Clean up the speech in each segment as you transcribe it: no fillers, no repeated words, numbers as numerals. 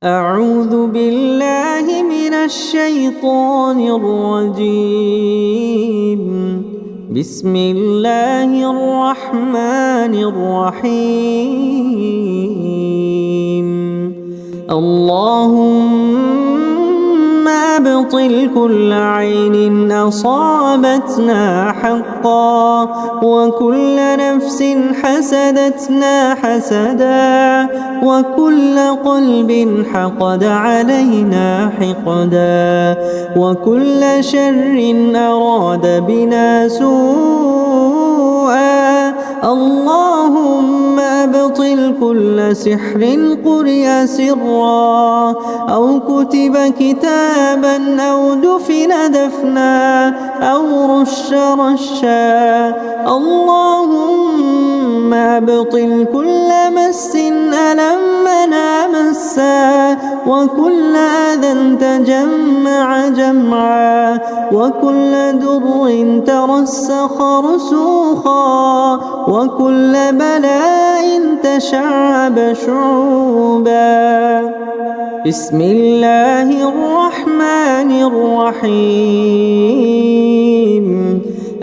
أعوذ بالله من الشيطان الرجيم. بسم الله الرحمن الرحيم. اللهم أبطل كل عين أصابتنا حقا، وكل نفس حسدتنا حسدا، وكل قلب حقد علينا حقدا، وكل شر أراد بنا سوءا. اللهم أبطل كل سحر قرئ سرا، أو كتب كتابا، أو دفن دفنا، أو رش رشا. اللهم أبطل كل مس ألمنا مسا، وكل أذى تجمع جمعا، وكل در ترسخ رسوخا، وكل بلاء تشعب شعوبا. بسم الله الرحمن الرحيم.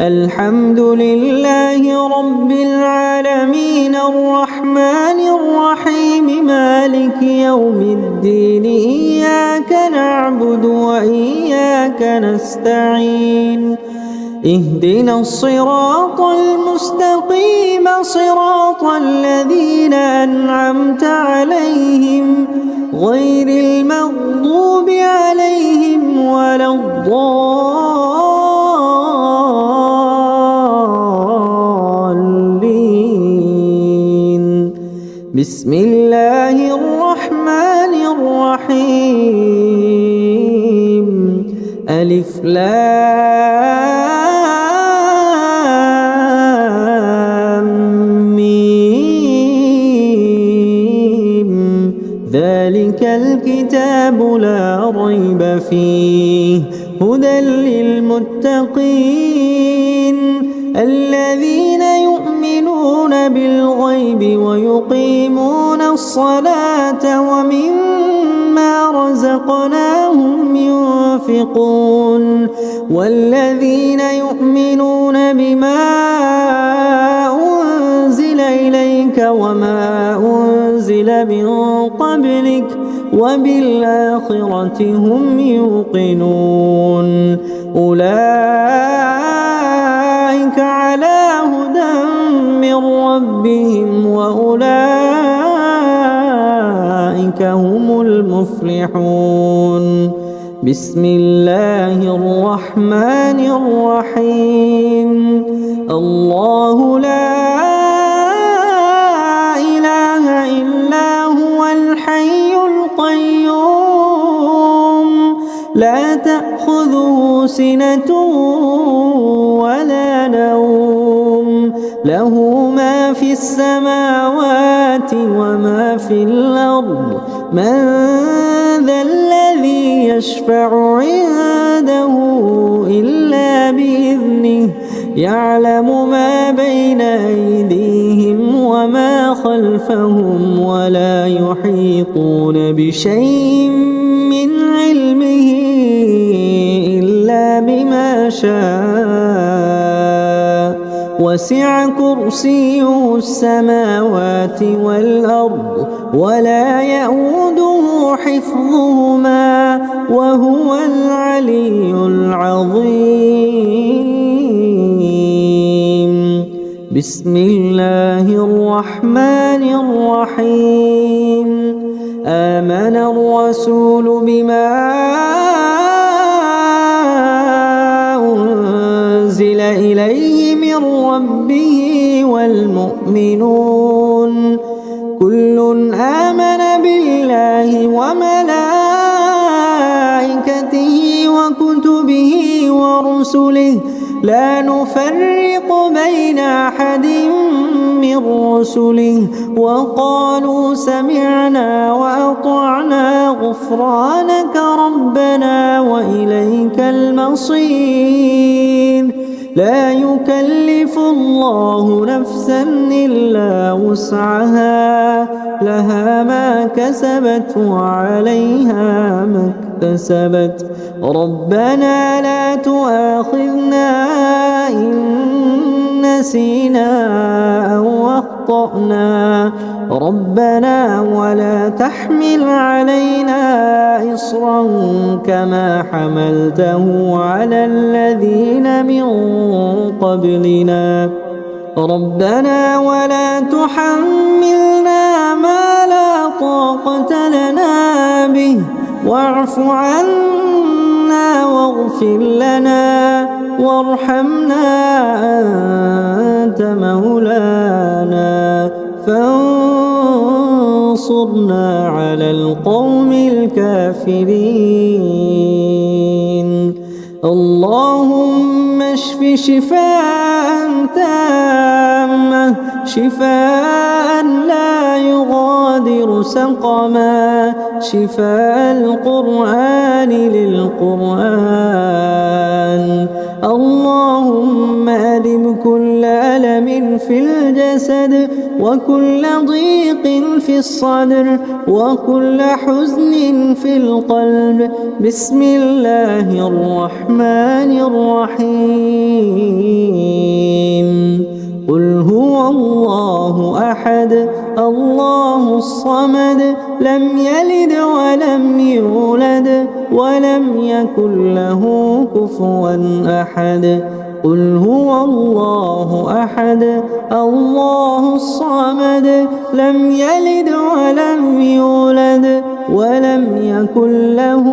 الحمد لله رب العالمين، الرحمن الرحيم، مالك يوم الدين. إياك نعبد وإياك نستعين. اهدنا الصراط المستقيم، صراط الذين أنعمت عليهم، غير المغضوب عليهم ولا الضالين. بسم الله الرحمن الرحيم. ألف لام ميم. ذلك الكتاب لا ريب فيه، هدى للمتقين، الذين يؤمنون بالغيب ويقيمون الصلاة، ومما رزقناهم ينفقون، والذين يؤمنون بما أنزل إليك وما أنزل من قبلك، وبالآخرة هم يوقنون. أولئك على هدى من ربهم، وأولئك هم المفلحون. بسم الله الرحمن الرحيم. الله لا إله إلا هو الحي القيوم، لا تأخذه سنة ولا نوم، له ما في السماوات وما في الأرض. من ذا الذي يشفع عنده إلا بإذنه، يعلم ما بين أيديهم وما خلفهم، ولا يحيطون بشيء من علمه إلا بما شاء. وسع كرسيه السماوات والأرض، ولا يئوده حفظهما، وهو العلي العظيم. بسم الله الرحمن الرحيم. آمن الرسول بما أنزل إليه من ربه والمؤمنون، كل آمن بالله وملائكته وكتبه ورسله، لا نفرق بين أحد من رسله، وقالوا سمعنا وأطعنا غفرانك ربنا وإليك المصير. لا يكلف الله نفسا إلا وسعها لها ما كسبت وعليها ما اكتسبت ربنا لا تؤاخذنا إن نسينا أو أخطأنا ربنا ولا تحمل علينا إصرا كما حملته على الذين من قبلنا ربنا ولا تحملنا ما لا طاقة لنا به واعف عنا واغفر لنا وارحمنا أنت مولانا فانصرنا على القوم الكافرين اللهم اشف شفاء تامة شفاء لا يغادر سقما شفاء القرآن للقرآن اللهم أذب كل ألم في الجسد وكل ضيق في الصدر وكل حزن في القلب بسم الله الرحمن الرحيم قل هو الله أحد الله الصمد لم يلد ولم يولد ولم يكن له كفوا أحد قل هو الله أحد الله الصمد لم يلد ولم يولد ولم يكن له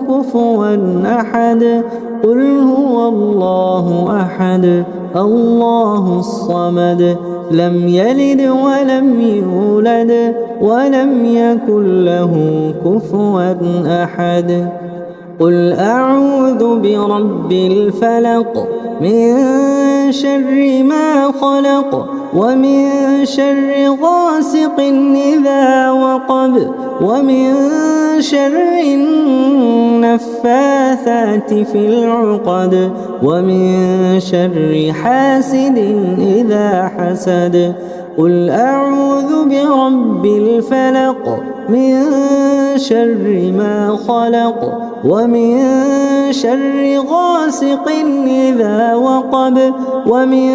كفوا أحد قل هو الله أحد الله الصمد لم يلد ولم يولد ولم يكن له كفوا أحد قل أعوذ برب الفلق من شر ما خلق ومن شر غاسق إذا وقب ومن شر النفاثات في العقد ومن شر حاسد إذا حسد قل أعوذ برب الفلق من شر ما خلق ومن شر غاسق إذا وقب ومن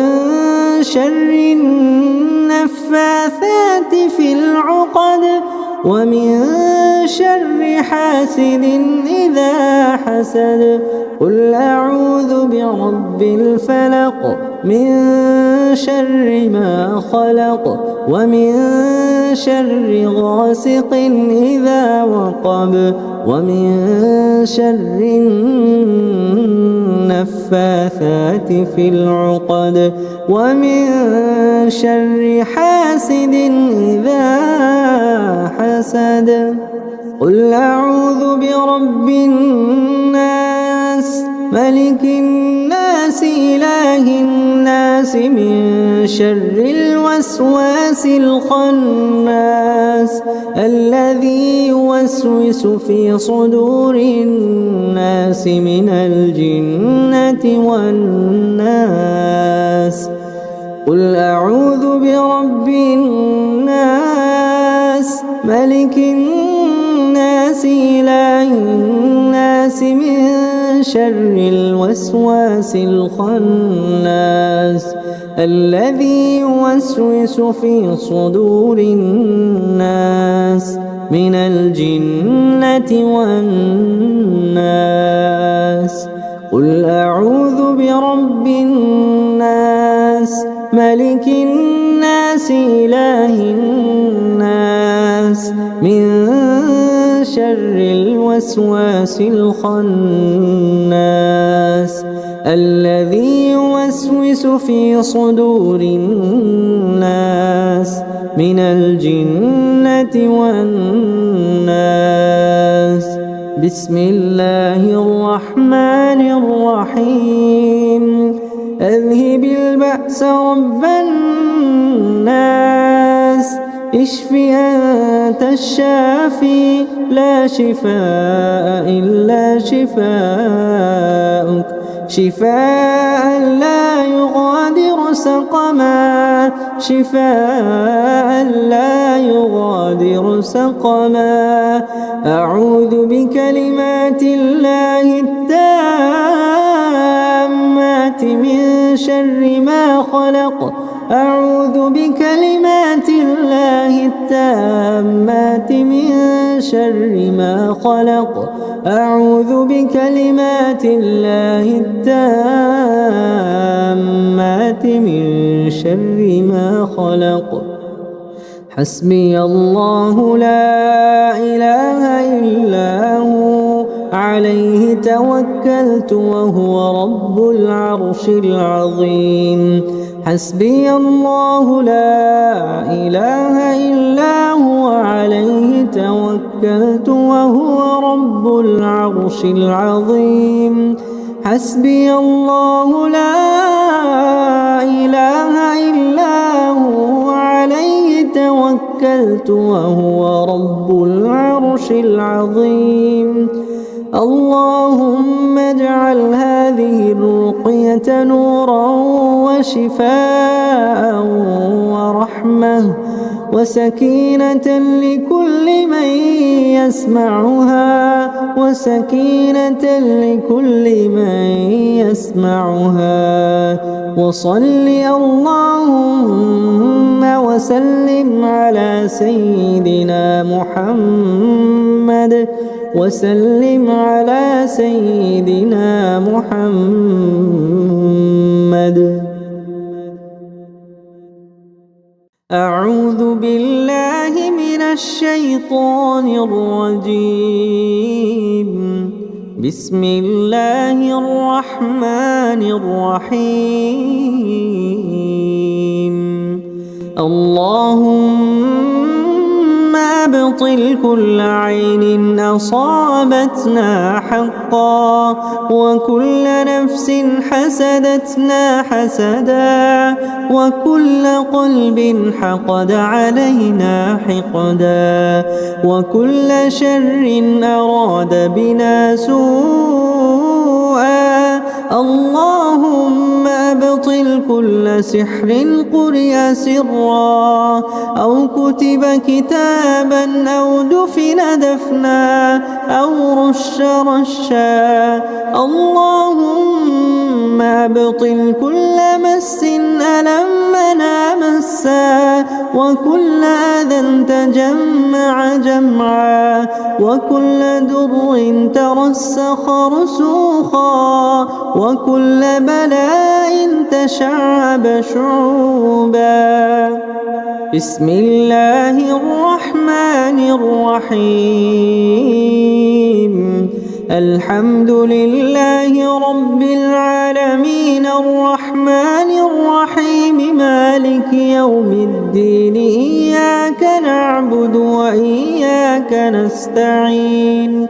شر النفاثات في العقد ومن شر حاسد إذا حسد قل أعوذ برب الفلق من شر ما خلق ومن شر غاسق إذا وقب ومن شر النفاثات في العقد ومن شر حاسد إذا حسد قل أعوذ برب الناس ملك الناس إله الناس من شر الوسواس الخناس الذي يوسوس في صدور الناس من الجنة والناس قل أعوذ برب الناس ملك الناس إله الناس من شر الوسواس الخناس الذي يوسوس في صدور الناس من الجنة والناس قل أعوذ برب الناس ملك الناس إله الناس من شر الوسواس الخناس الذي يوسوس في صدور الناس من الجنة والناس بسم الله الرحمن الرحيم أذهب البأس رب الناس اشف أنت الشافي لا شفاء إلا شفاءك شفاء لا يغادر سقما شفاء لا يغادر سقما أعوذ بكلمات الله التامات من شر ما خلق أعوذ بكلمات الله التامات من شر ما خلق أعوذ بكلمات الله التامات من شر ما خلق حسبي الله لا إله إلا هو عليه توكلت وهو رب العرش العظيم حسبي الله لا إله إلا هو عليه توكلت وهو رب العرش العظيم حسبي الله لا إله إلا هو عليه توكلت وهو رب العرش العظيم اللهم اجعل هذه الرقية نورا وشفاء ورحمة وسكينة لكل من يسمعها وصل اللهم وسلم على سيدنا محمد أعوذ بالله من الشيطان الرجيم بسم الله الرحمن الرحيم اللهم أبطل كل عين أصابتنا حقا وكل نفس حسدتنا حسدا وكل قلب حقد علينا حقدا وكل شر أراد بنا سوءا اللهم أبطل كل سحر قرئ سرا أو كتب كتابا أو دفن دفنا أو رش رشا اللهم أبطل كل مس ألمنا مسا وكل أذى تجمع جمعا وكل ضر ترسخ رسوخا وكل بلاء تشعب شعوبا بسم الله الرحمن الرحيم الحمد لله رب العالمين الرحمن الرحيم مالك يوم الدين إياك نعبد وإياك نستعين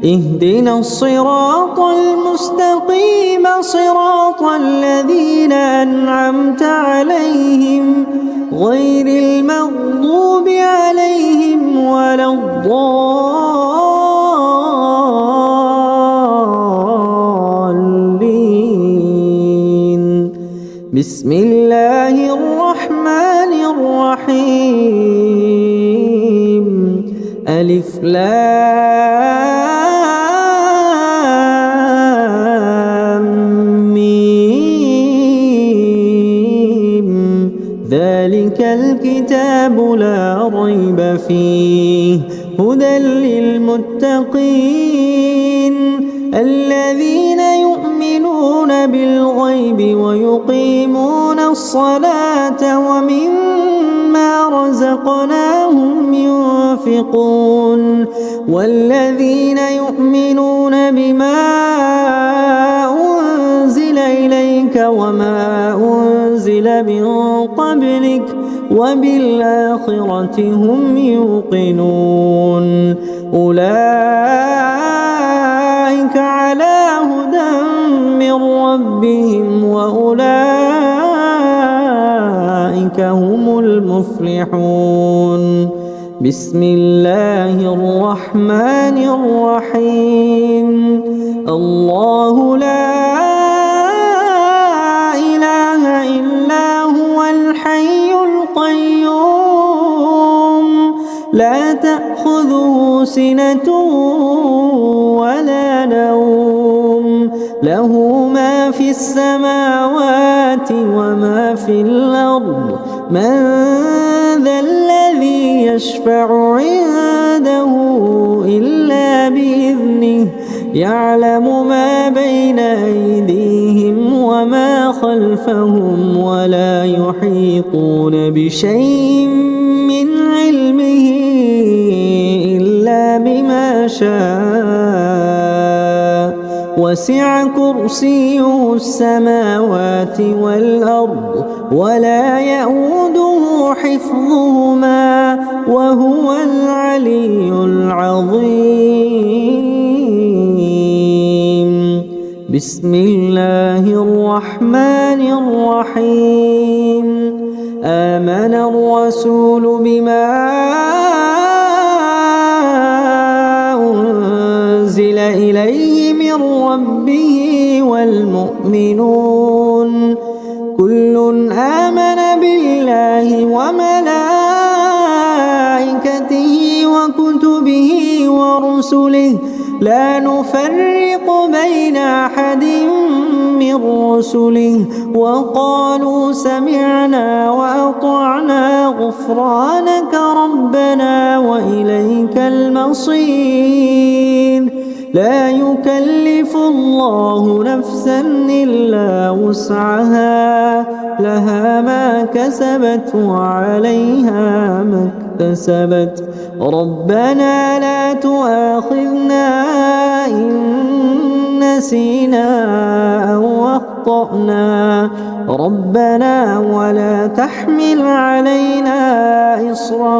اهدنا الصراط المستقيم صراط الذين أنعمت عليهم غير المغضوب عليهم ولا الضالين بسم الله الرحمن الرحيم ألف ذلك الكتاب لا ريب فيه هدى للمتقين الذين يؤمنون بالغيب ويقيمون الصلاة ومما رزقناهم ينفقون والذين يؤمنون بما أنزل إليك وما أنزل من قبلك وبالآخرة هم يوقنون أولئك على هدى من ربهم وأولئك هم المفلحون بسم الله الرحمن الرحيم الله لا سِنَةٌ وَلَا نَوْمٌ لَهُ مَا فِي السَّمَاوَاتِ وَمَا فِي الْأَرْضِ مَنْ ذَا الَّذِي يَشْفَعُ عِنْدَهُ إِلَّا بِإِذْنِهِ يَعْلَمُ مَا بَيْنَ أَيْدِيهِمْ وَمَا خَلْفَهُمْ وَلَا يُحِيطُونَ بِشَيْءٍ مِّنْ عِلْمِهِ إِلَّا بِمَا شَاءَ وَسِعَ كُرْسِيُّهُ السَّمَاوَاتِ وَالْأَرْضَ وَلَا يَئُودُهُ حِفْظُهُمَا وَهُوَ الْعَلِيُّ الْعَظِيمُ. بسم الله الرحمن الرحيم. آمن الرسول بما أنزل إليه من ربه والمؤمنون كل آمن بالله وملائكته وكتبه ورسله لا نفرق بين أحد من رسله وقالوا سمعنا وأطعنا غفرانك ربنا وإليك المصير. لا يكلف الله نفسا إلا وسعها لها ما كسبت وعليها ما اكتسبت. ربنا لا تؤاخذنا إن نسينا أو أخطأنا ربنا ولا تحمل علينا إصرا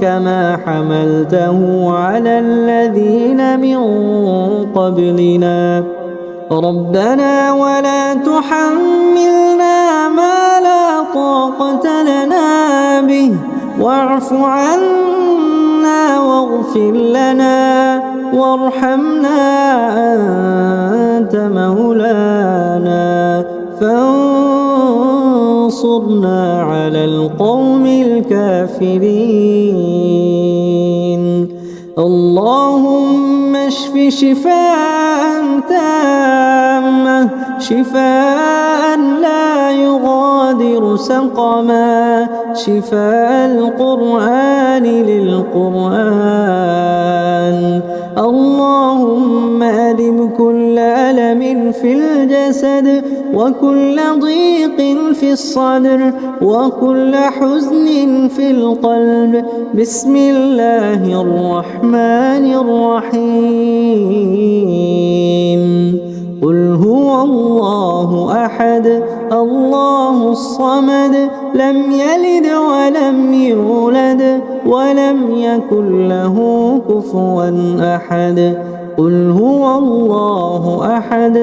كما حملته على الذين من قبلنا ربنا ولا تحملنا ما لا طاقة لنا به واعف عنا واغفر لنا وارحمنا أنت مولانا فانصرنا على القوم الكافرين. اللهم اشف شفاء تامة شفاء لا يغادر سقما شفاء القرآن للقرآن. اللهم أذب كل ألم في الجسد وكل ضيق في الصدر وكل حزن في القلب. بسم الله الرحمن الرحيم. قل هو الله أحد الله الصمد لم يلد ولم يولد ولم يكن له كفوا أحد. قل هو الله أحد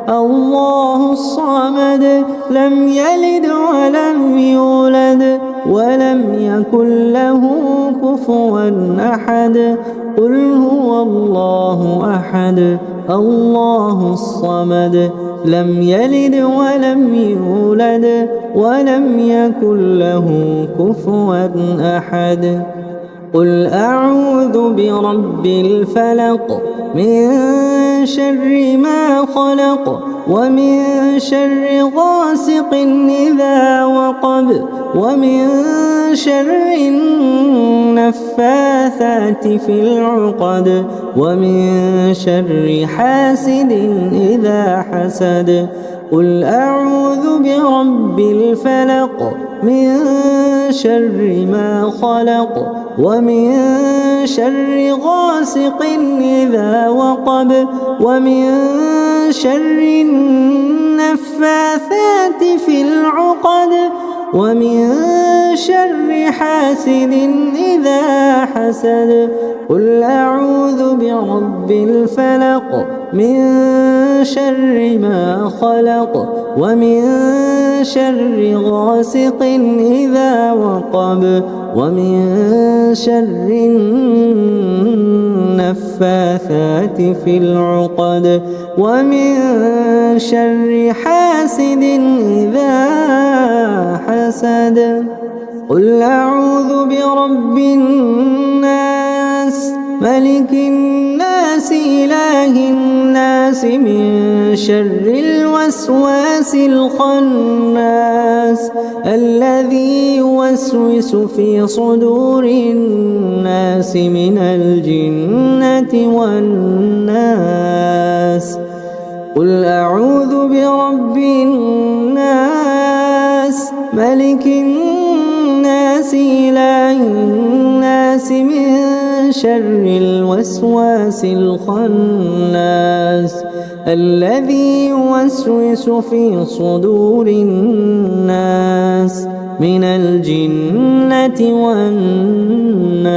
الله الصمد لم يلد ولم يولد ولم يكن له كفوا أحد. قل هو الله أحد الله الصمد لم يلد ولم يولد ولم يكن له كفوا أحد. قل أعوذ برب الفلق من شر ما خلق ومن شر غاسق إذا وقب ومن شر النفاثات في العقد ومن شر حاسد إذا حسد. قل أعوذ برب الفلق من شر ما خلق ومن شر غاسق إذا وقب ومن شر النفاثات في العقد ومن شر حاسد إذا حسد. قل أعوذ برب الفلق من شر ما خلق ومن شر غاسق إذا وقب ومن شر النفاثات في العقد ومن شر حاسد إذا حسد. قل أعوذ برب الناس ملك الناس إله الناس من شر الوسواس الخناس الذي يوسوس في صدور الناس من الجنة والناس قل أعوذ برب الناس ملك الناس إله الناس من شر الوسواس الخناس الذي يوسوس في صدور الناس من الجنة والناس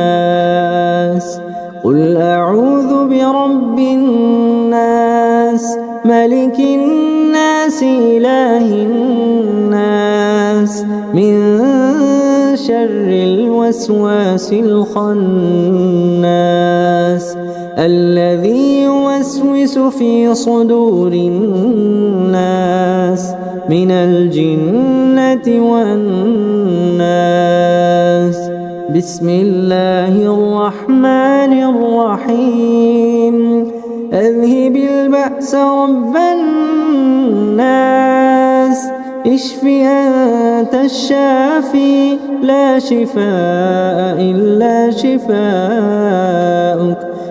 قل أعوذ برب الناس ملك الناس إله الناس من شر الوسواس الخناس الذي يوسوس في صدور الناس من الجنة والناس بسم الله الرحمن الرحيم أذهب البأس رب الناس اشف أنت الشافي لا شفاء إلا شفاءك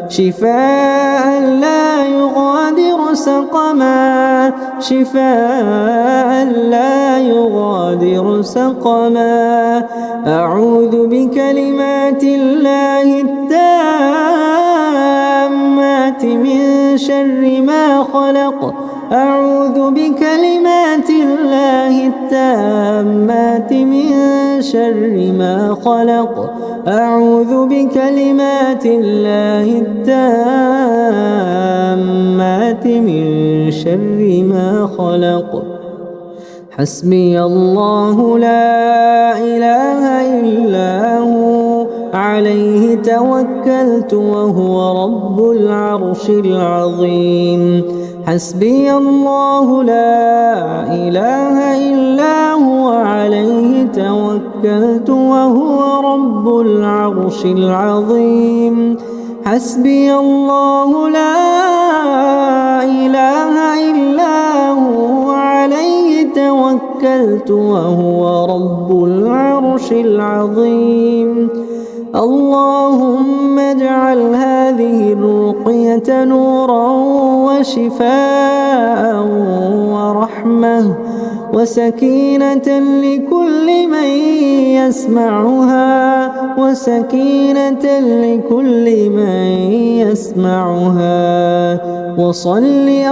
شفاء لا يغادر سقما شفاء لا يغادر سقما أعوذ بكلمات الله التامات من شر ما خلق أعوذ بكلمات الله التامات من شر ما خلق أعوذ بكلمات الله التامات من شر ما خلق حسبي الله لا إله إلا هو عليه توكلت وهو رب العرش العظيم حسبي الله لا إله إلا هو عليه توكلت وهو رب العرش العظيم حسبي الله لا إله إلا هو عليه توكلت وهو رب العرش العظيم اللهم اجعل هذه الرقية نورا وشفاء ورحمة وسكينة لكل من يسمعها وسكينة لكل من يسمعها وصل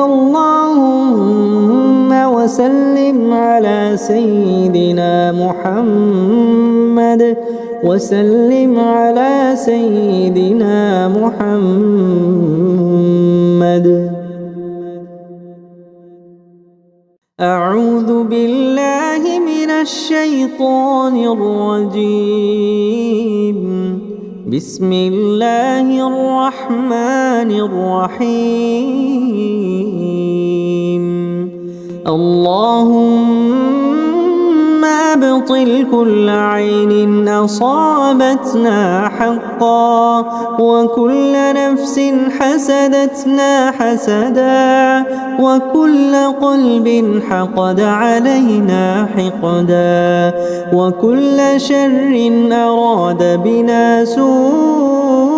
اللهم وسلم على سيدنا محمد وسلم على سيدنا محمد أعوذ بالله من الشيطان الرجيم بسم الله الرحمن الرحيم اللهم أبطل كل عين أصابتنا حقا وكل نفس حسدتنا حسدا وكل قلب حقد علينا حقدا وكل شر أراد بنا سوءا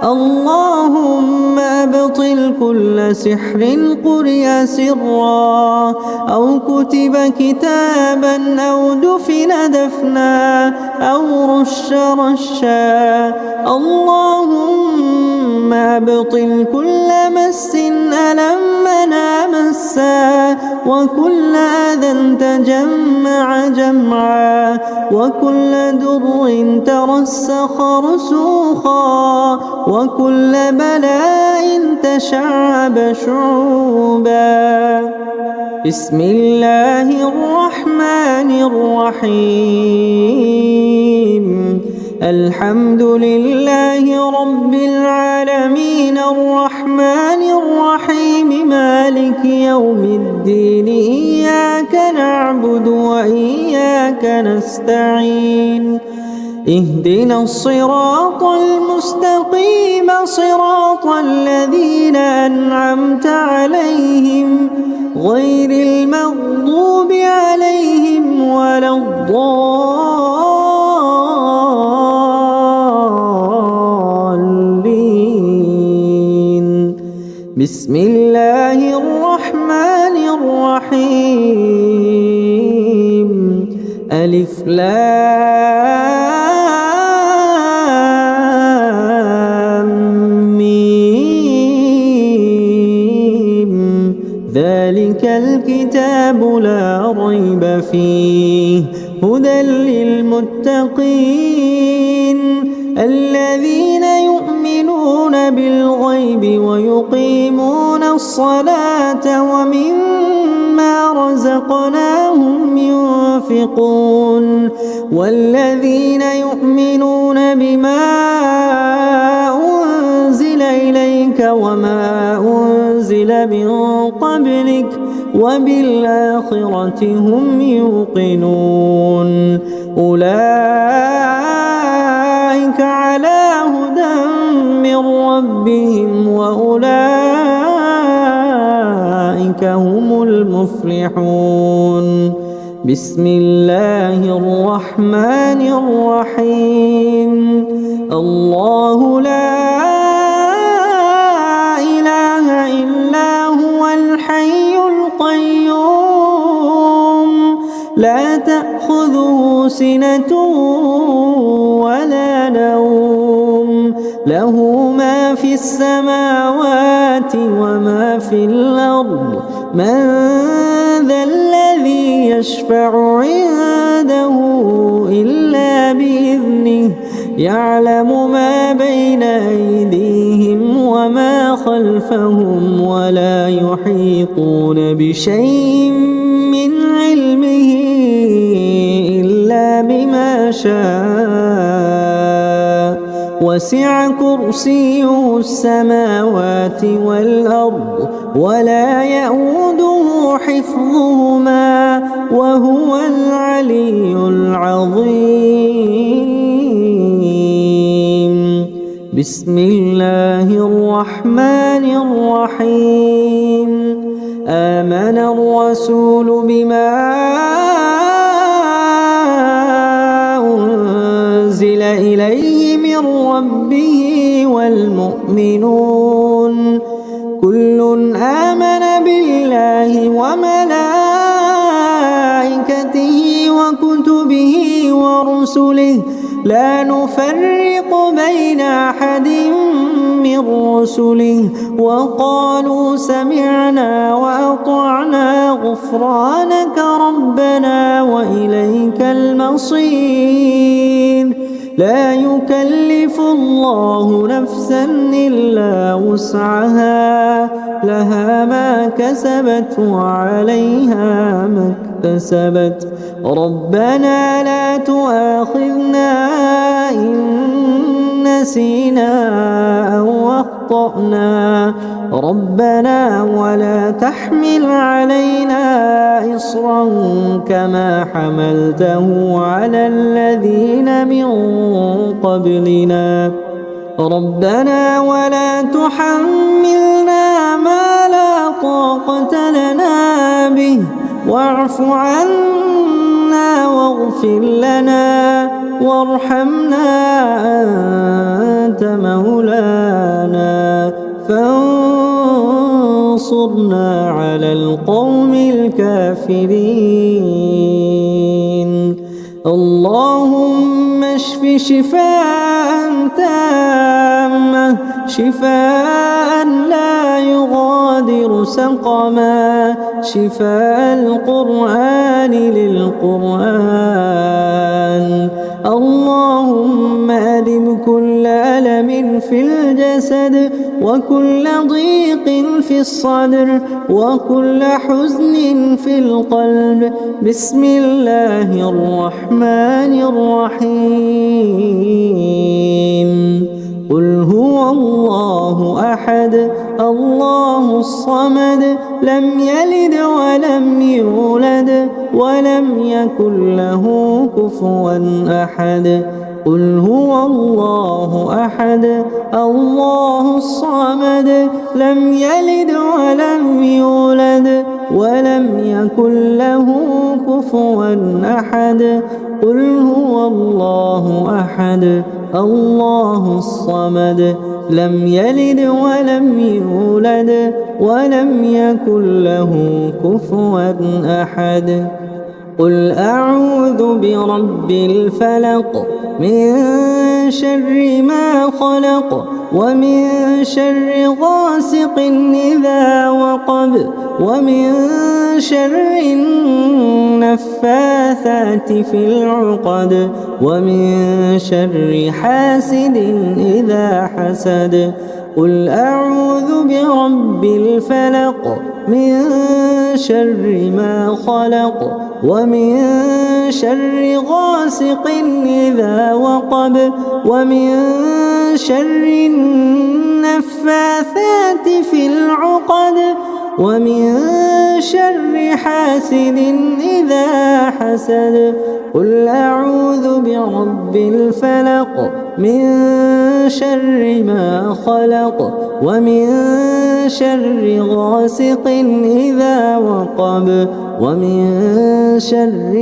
اللهم أبطل كل سحر قرئ سرا أو كتب كتابا أو دفن دفنا أو رش رشا اللهم أبطل كل مس ألمنا مسا وكل أذى تجمع جمعا وكل در ترسخ رسوخا وكل بلاء تشعب شعوبا بسم الله الرحمن الرحيم الحمد لله رب العالمين الرحمن الرحيم مالك يوم الدين إياك نعبد وإياك نستعين اهدنا الصراط المستقيم صراط الذين أنعمت عليهم غير المغضوب عليهم ولا الضالين. بسم الله الرحمن الرحيم. ألف لام ميم. ذلك الكتاب لا ريب فيه هدى للمتقين الذين يؤمنون بالغيب ويقيمون الصلاة ومما رزقناهم ينفقون والذين يؤمنون بما أنزل إليك وما أنزل من قبلك وبالآخرة هم يوقنون أولئك على هدى من ربهم وأولئك هم المفلحون. بسم الله الرحمن الرحيم. الله لا إله إلا هو الحي القيوم لا تأخذه سنة ولا نوم له ما في السماوات وما في الأرض من ذا الذي يشفع عنده إلا بإذنه يعلم ما بين أيديهم وما خلفهم ولا يحيطون بشيء من علمه إلا بما شاء وسع كرسيه السماوات والأرض ولا يئوده حفظهما وهو العلي العظيم. بسم الله الرحمن الرحيم. آمن الرسول بما أنزل إليه من ربه والمؤمنون كل آمن بالله وملائكته وكتبه ورسله لا نفرق بين أحد من رسله وقالوا سمعنا وأطعنا غفرانك ربنا وإليك المصير. لا يكلف الله نفسا إلا وسعها لها ما كسبت وعليها ما اكتسبت ربنا لا تؤاخذنا إن نسينا أو أخطأنا ربنا ولا تحمل علينا إصرا كما حملته على الذين من قبلنا ربنا ولا تحملنا ما لا طاقة لنا به واعف عنا واغفر لنا وارحمنا أنت مولانا فانصرنا على القوم الكافرين. اللهم اشف شفاء تامة شفاء لا يغادر سقما شفاء القرآن للقرآن. اللهم أذب كل ألم في الجسد وكل ضيق في الصدر وكل حزن في القلب. بسم الله الرحمن الرحيم. قل هو الله أحد الله الصمد لم يلد ولم يولد ولم يكن له كفوا أحد. قل هو الله أحد الله الصمد لم يلد ولم يولد ولم يكن له كفوا أحد قل هو الله أحد الله الصمد لم يلد ولم يولد ولم يكن له كفوا أحد قل أعوذ برب الفلق من شر ما خلق ومن شر غاسق إذا وقب ومن شر النفاثات في العقد ومن شر حاسد إذا حسد قل أعوذ برب الفلق من شر ما خلق ومن شر غاسق إذا وقب ومن شر النفاثات في العقد ومن شر حاسد إذا حسد قل أعوذ برب الفلق من شر ما خلق ومن شر غاسق إذا وقب ومن شر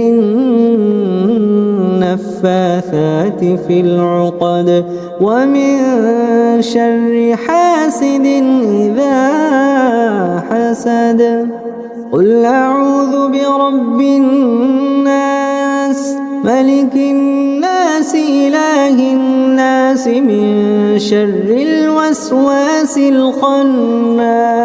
النفاثات في العقد ومن شر حاسد إذا حسد قل أعوذ برب الناس ملك الناس إله الناس من شر الوسواس الخناس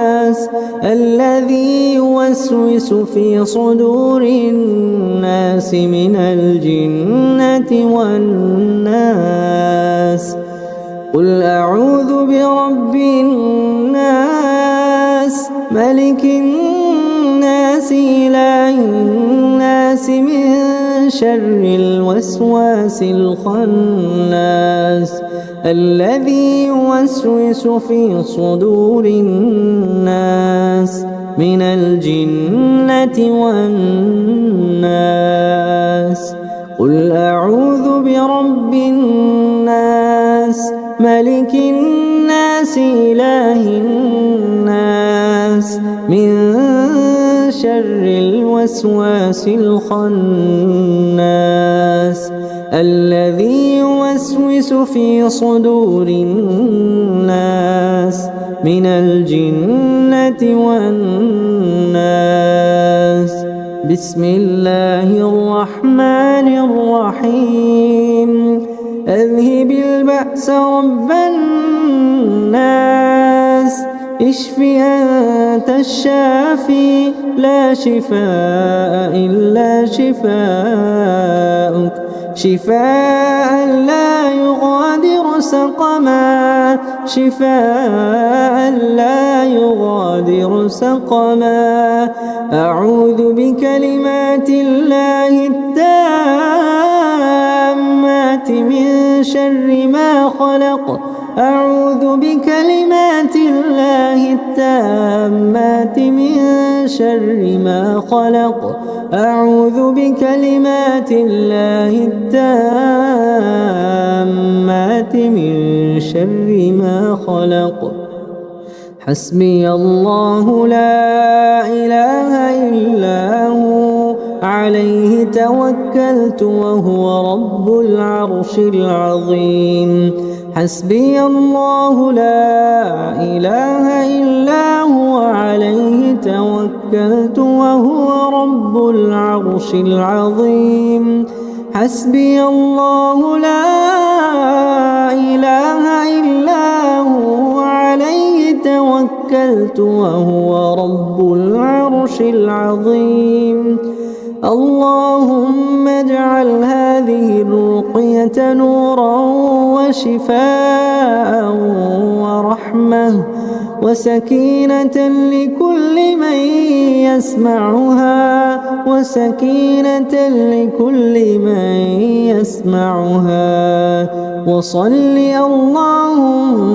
الذي يوسوس في صدور الناس من الجنة والناس قل أعوذ برب الناس ملك الناس إله الناس من شر الوسواس الخناس الذي يوسوس في صدور الناس من الجنة والناس قل أعوذ برب الناس ملك الناس إله الناس من شر الوسواس الخناس الذي يوسوس في صدور الناس من الجنة والناس بسم الله الرحمن الرحيم أذهب البأس رب الناس اشف أنت الشافي لا شفاء إلا شفاءك شفاء لا يغادر سقما شفاء لا يغادر سقما أعوذ بكلمات الله التامات من شر ما خلق أعوذ بكلمات الله التامات من شر ما خلق أعوذ بكلمات الله التامات من شر ما خلق حسبي الله لا إله إلا هو عليه توكلت وهو رب العرش العظيم حسبي الله لا إله إلا هو عليه توكلت وهو رب العرش العظيم حسبي الله لا إله إلا هو عليه توكلت وهو رب العرش العظيم اللهم اجعل هذه الرقية نورا وشفاء ورحمة وسكينة لكل من يسمعها وسكينة لكل من يسمعها وصل اللهم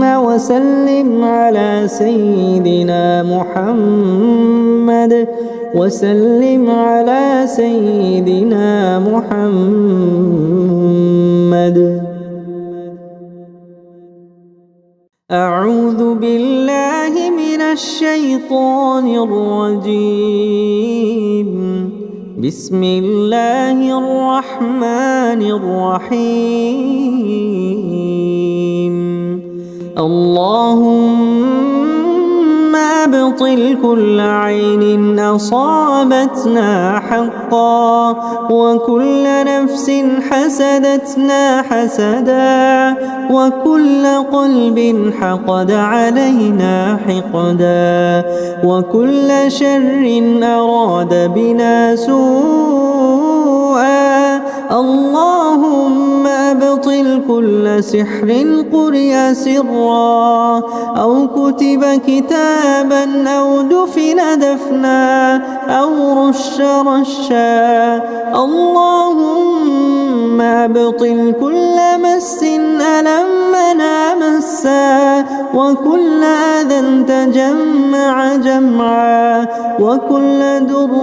وسلم على سيدنا محمد وسلم على سيدنا محمد أعوذ بالله من الشيطان الرجيم. بسم الله الرحمن الرحيم. اللهم أبطل كل عين أصابتنا حقا، وكل نفس حسدتنا حسدا، وكل قلب حقد علينا حقدا، وكل شر أراد بنا سوءا. اللهم أبطل كل سحر قرئ سرا، أو كتب كتابا، أو دفن دفنا، أو رش رشا. اللهم أبطل كل مس ألمنا مسا، وكل أذى تجمع جمعا، وكل در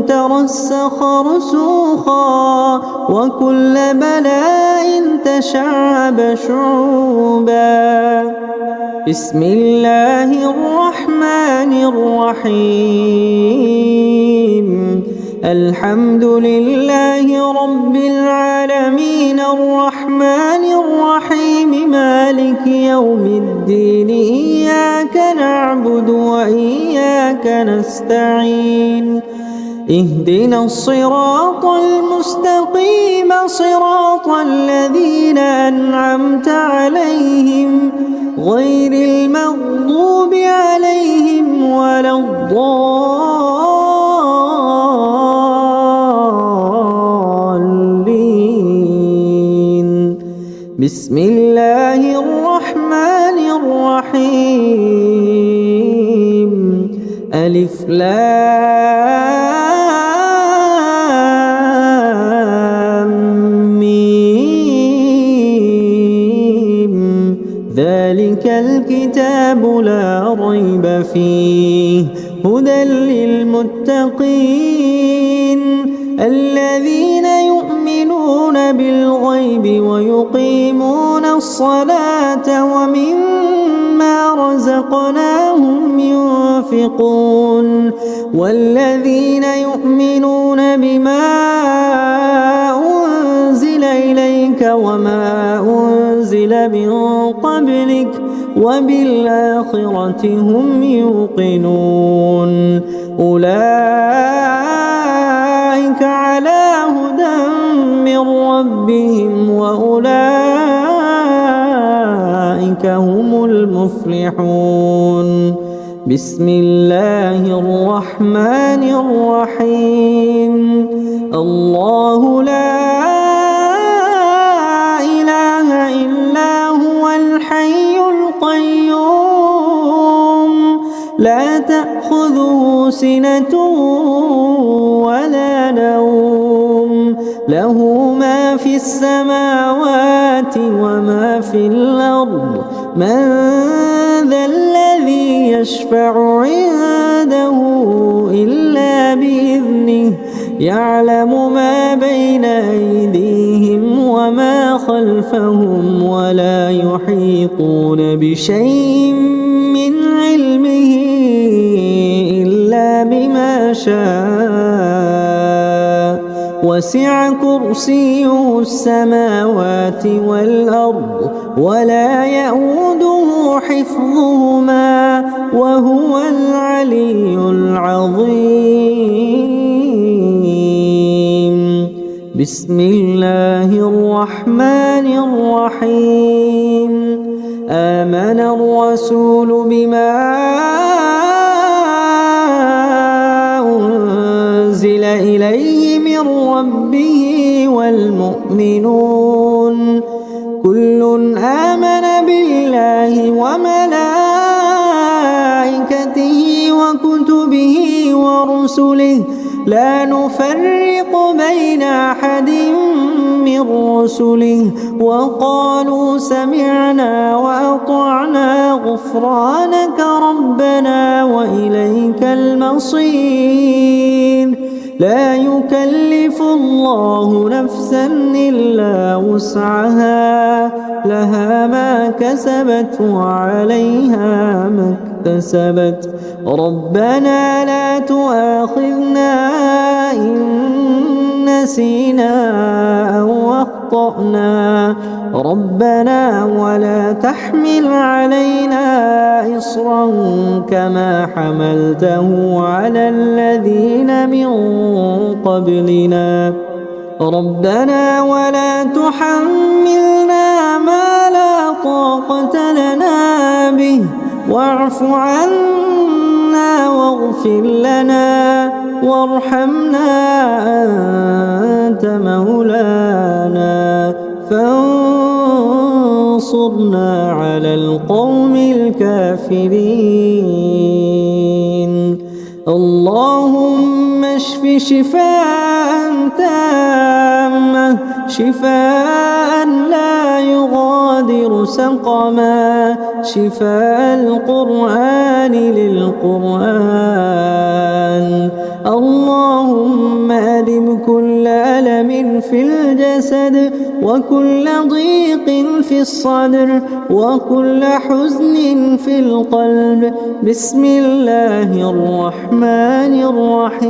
ترسخ رسوخا، وكل بلاء تشعب شعوبا. بسم الله الرحمن الرحيم. الحمد لله رب العالمين الرحمن الرحيم مالك يوم الدين. إياك نعبد وإياك نستعين. اهدنا الصراط المستقيم صراط الذين أنعمت عليهم غير المغضوب عليهم ولا الضالين. بسم الله الرحمن الرحيم. ألف لام ميم. ذلك الكتاب لا ريب فيه هدى للمتقين الذين يؤمنون بالغيب ويقيمون الصلاة ومما رزقناهم ينفقون. والذين يؤمنون بما أنزل إليك وما أنزل من قبلك وبالآخرة هم يوقنون. أولئك على هدى من ربهم وأولئك هم المفلحون. بسم الله الرحمن الرحيم. الله لا إله إلا هو الحي القيوم لا تأخذه سنة ولا نوم له ما في السماوات وما في الأرض. من ذا الذي يشفع عنده إلا بإذنه يعلم ما بين أيديهم وما خلفهم ولا يحيطون بشيء من علمه إلا بما شاء. وسع كرسيه السماوات والأرض ولا يئوده حفظهما وهو العلي العظيم. بسم الله الرحمن الرحيم. آمن الرسول بما أنزل إليه من ربه والمؤمنون كل آمن بالله وملائكته وكتبه ورسله لا نفرق بين أحد من رسله وقالوا سمعنا وأطعنا غفرانك ربنا وإليك المصير. لا يكلف الله نفسا إلا وسعها، لها ما كسبت وعليها ما اكتسبت. ربنا لا تؤاخذنا إن نسينا أو أخطأنا، ربنا ولا تحمل علينا إصرا كما حملته على الذين من قبلنا، ربنا ولا تحملنا ما لا طاقة لنا به، واعف عنا واغفر لنا وارحمنا، أنت مولانا فانصرنا على القوم الكافرين. اللهم اشف شفاء تامة، شفاء لا يغادر سقما، شفاء القرآن للقرآن. اللهم أذب كل ألم في الجسد، وكل ضيق في الصدر، وكل حزن في القلب. بسم الله الرحمن الرحيم.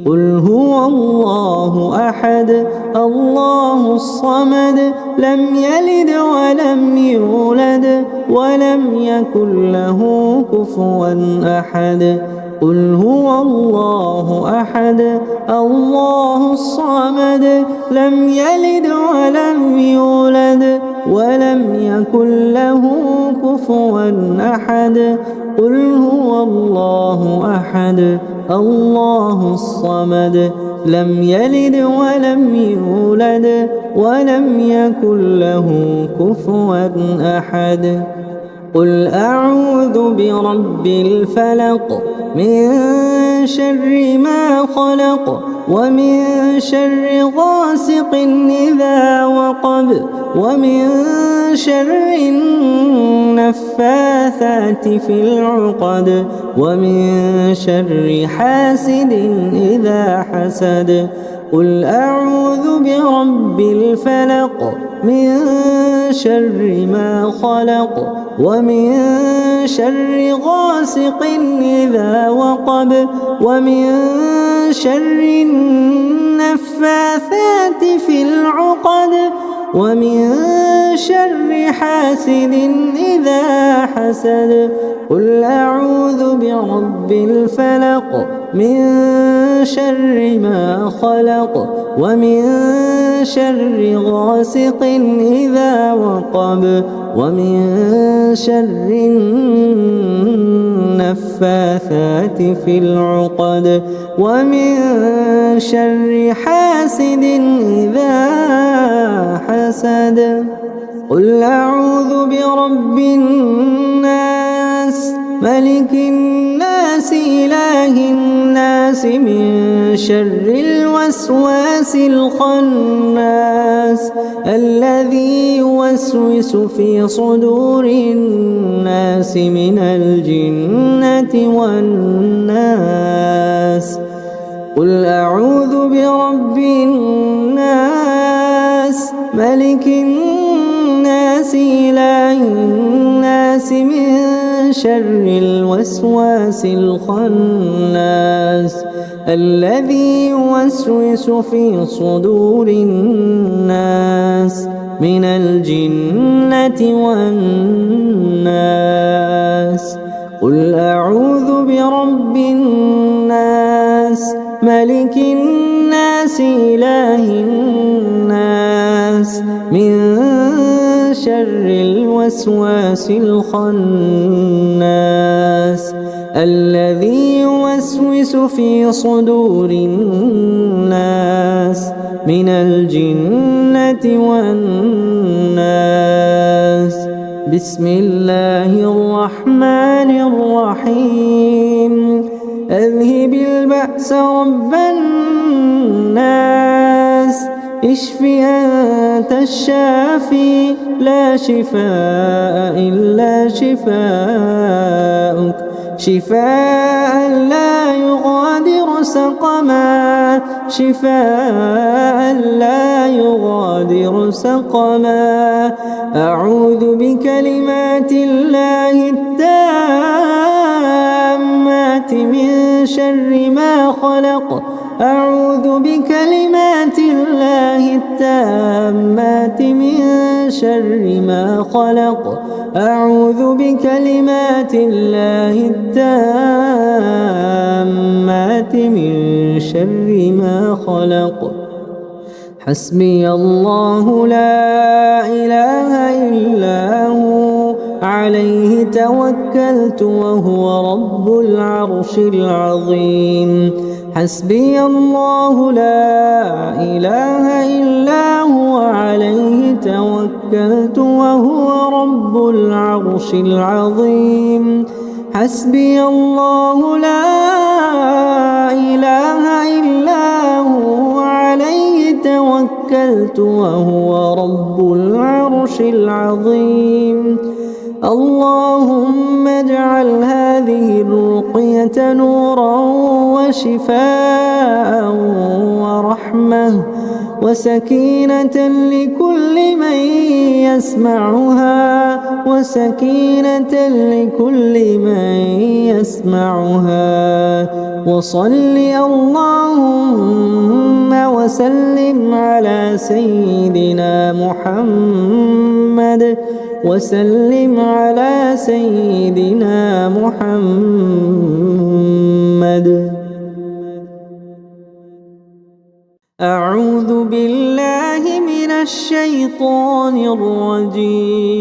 قل هو الله أحد الله الصمد، لم يلد ولم يولد ولم يكن له كفوا أحد. قل هو الله أحد الله الصمد، لم يلد ولم يولد ولم يكن له كفوا أحد. قل هو الله أحد الله الصمد، لم يلد ولم يولد ولم يكن له كفوا أحد. قل أعوذ برب الفلق من شر ما خلق، ومن شر غاسق إذا وقب، ومن شر النفاثات في العقد، ومن شر حاسد إذا حسد. قل أعوذ برب الفلق من شر ما خلق، ومن شر غاسق إذا وقب، ومن شر النفاثات في العقد، ومن شر حاسد إذا حسد. قل أعوذ برب الفلق من شر ما خلق، ومن شر غاسق إذا وقب، ومن شر النفاثات في العقد، ومن شر حاسد إذا حسد. قل أعوذ برب الناس ملك الناس إله الناس من شر الوسواس الخناس الذي يوسوس في صدور الناس من الجنة والناس. قل أعوذ برب الناس ملك الناس إله الناس من شر الوسواس الخناس الذي يوسوس في صدور الناس من الجنة والناس. قل أعوذ برب الناس ملك الناس إله الناس من شر الوسواس الخناس الذي يوسوس في صدور الناس من الجنة والناس. بسم الله الرحمن الرحيم. أذهب البأس رب الناس اشف أنت الشافي لا شفاء إلا شفاءك شفاء لا يغادر سقما شفاء لا يغادر سقما أعوذ بكلمات الله التامات من شر ما خلق أعوذ بكلمات الله التامات من شر ما خلق أعوذ بكلمات الله التامات من شر ما خلق حسبي الله لا إله إلا هو عليه توكلت وهو رب العرش العظيم حسبي الله لا إله إلا هو عليه توكلت وهو رب العرش العظيم حسبي الله لا إله إلا هو عليه توكلت وهو رب العرش العظيم اللهم اجعل هذه الرقية نورا وشفاء ورحمة وسكينة لكل من يسمعها وصل اللهم وسلم على سيدنا محمد أعوذ بالله من الشيطان الرجيم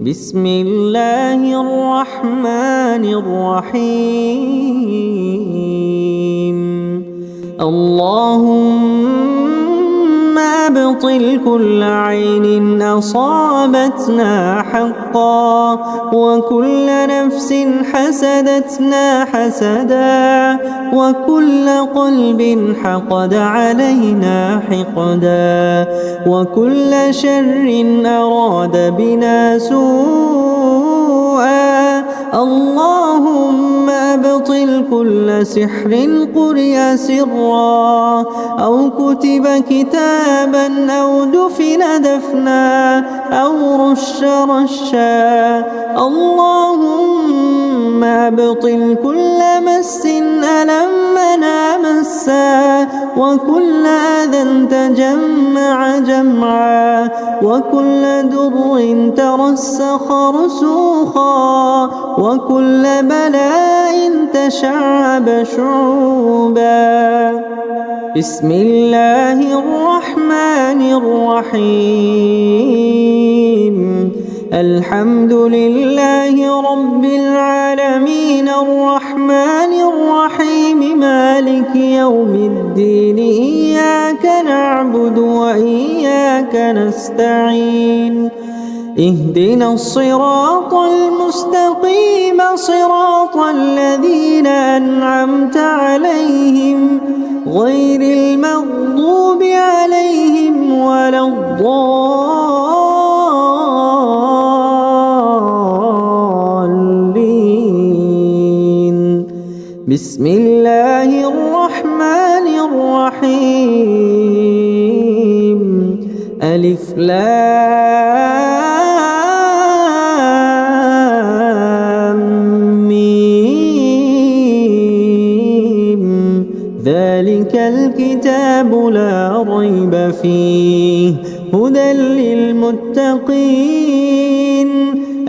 بسم الله الرحمن الرحيم اللهم أبطل كل عين أصابتنا حقا وكل نفس حسدتنا حسدا وكل قلب حقد علينا حقدا وكل شر أراد بنا سوءا اللهم أبطل كل سحر قرئ سرا أو كتب كتابا أو دفن دفنا أو رش رشا اللهم أبطل كل مس ألمنا مسا وكل أذى تجمع جمعا وكل در ترسخ رسوخا وكل بلاء تشعب شعوبا بسم الله الرحمن الرحيم الحمد لله رب العالمين الرحمن الرحيم مالك يوم الدين إياك نعبد وإياك نستعين اهدنا الصراط المستقيم صراط الذين أنعمت عليهم غير المغضوب عليهم ولا الضالين بسم الله الرحمن الرحيم ألف لام ميم ذلك الكتاب لا ريب فيه هدى للمتقين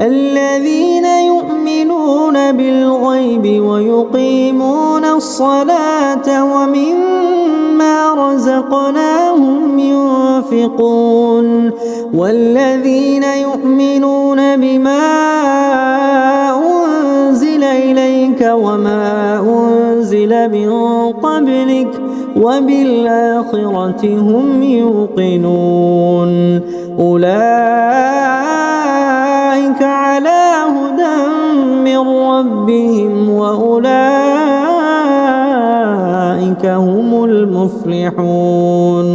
الذين يؤمنون بالغيب ويقيمون الصلاة ومما رزقناهم ينفقون والذين يؤمنون بما أنزل إليك وما أنزل من قبلك وبالآخرة هم يوقنون أولئك على هدى من ربهم وأولئك هم المفلحون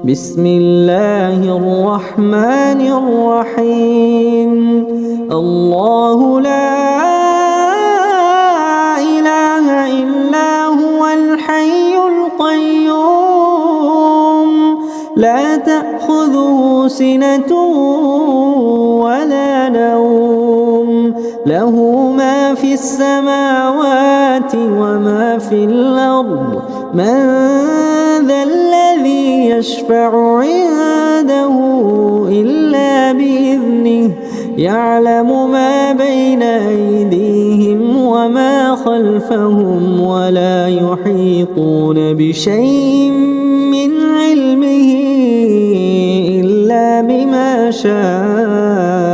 بسم الله الرحمن الرحيم الله لا سِنَةٌ وَلَا نَوْمٌ لَهُ مَا فِي السَّمَاوَاتِ وَمَا فِي الْأَرْضِ مَنْ ذَا الَّذِي يَشْفَعُ عِندَهُ إِلَّا بِإِذْنِهِ يَعْلَمُ مَا بَيْنَ أَيْدِيهِمْ وَمَا خَلْفَهُمْ وَلَا يُحِيطُونَ بِشَيْءٍ مِّنْ عِلْمِهِ إِلَّا بِمَا شَاءَ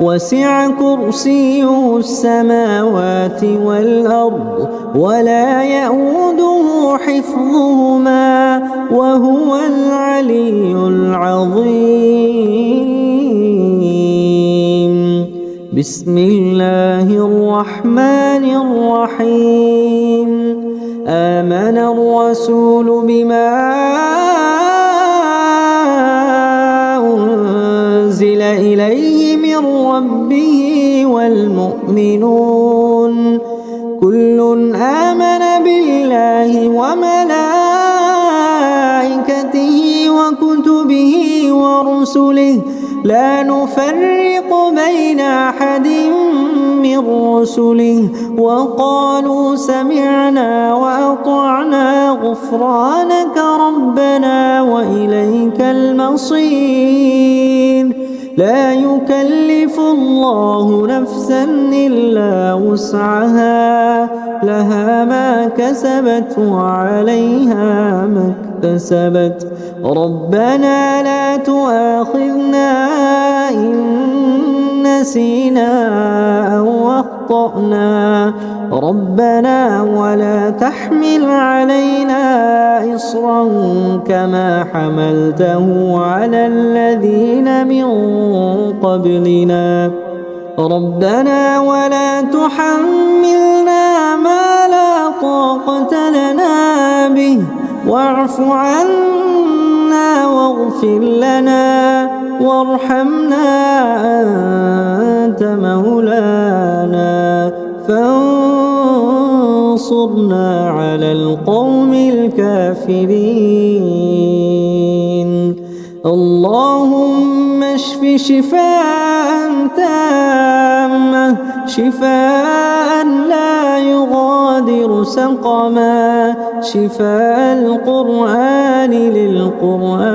وَسِعَ كُرْسِيُّهُ السَّمَاوَاتِ وَالْأَرْضَ وَلَا يَئُودُهُ حِفْظُهُمَا وَهُوَ الْعَلِيُّ الْعَظِيمُ. بسم الله الرحمن الرحيم. آمن الرسول بما أنزل إليه من ربه والمؤمنون كل آمن بالله وملائكته وكتبه ورسله لا نفرق بين أحد من رسله وقالوا سمعنا وأطعنا غفرانك ربنا وإليك المصير. لا يكلف الله نفسا إلا وسعها لها ما كسبت وعليها ما اكتسبت. ربنا لا تؤاخذنا إن نسينا أو أخطأنا ربنا ولا تحمل علينا إصرا كما حملته على الذين من قبلنا ربنا ولا تحملنا ما لا طاقة لنا به واعف عنا واغفر لنا وارحمنا أنت مولانا فانصرنا على القوم الكافرين. اللهم اشف شفاء تامة شفاء لا يغادر سقما شفاء القرآن للقرآن.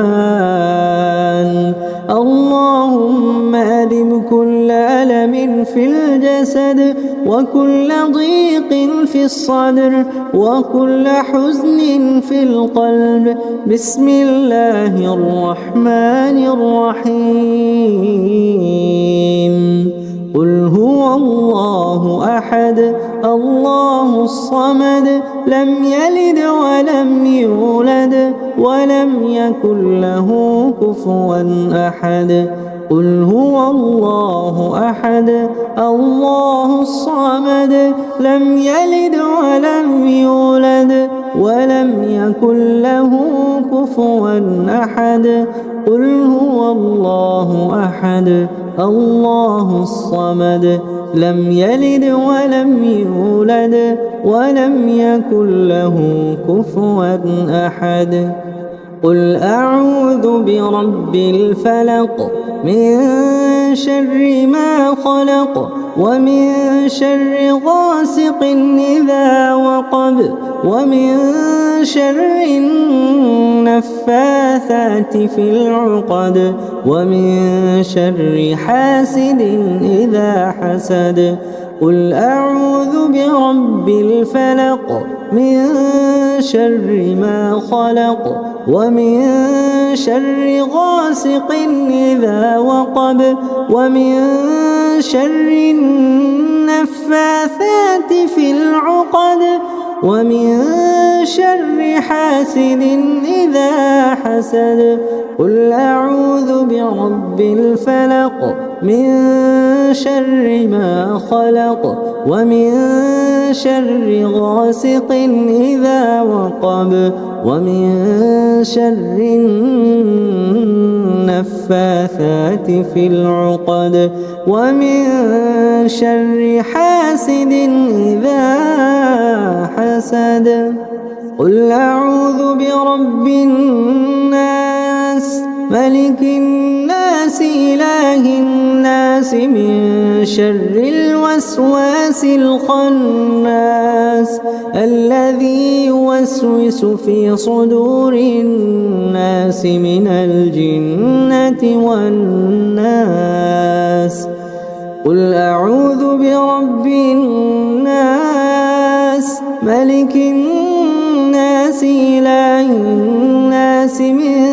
اللهم أدم كل ألم في الجسد وكل ضيق في الصدر وكل حزن في القلب. بسم الله الرحمن الرحيم. قل هو الله أحد الله الصمد لم يلد ولم يولد ولم يكن له كفوا أحد. قل هو الله أحد الله الصمد لم يلد ولم يولد ولم يكن له كفوا أحد. قل هو الله أحد الله الصمد لم يلد ولم يولد ولم يكن له كفوا أحد. قل أعوذ برب الفلق من شر ما خلق ومن شر غاسق إذا وقب ومن شر النفاثات في العقد ومن شر حاسد إذا حسد. قل أعوذ برب الفلق من شر ما خلق ومن شر غاسق إذا وقب ومن شر النفاثات في العقد ومن شر حاسد إذا حسد. قل أعوذ برب الفلق من شر ما خلق ومن شر غاسق إذا وقب ومن شر النفاثات في العقد ومن شر حاسد إذا حسد. قل أعوذ برب الناس ملك الناس إله الناس من شر الوسواس الخناس الذي يوسوس في صدور الناس من الجنة والناس. قل أعوذ برب الناس ملك الناس إله الناس من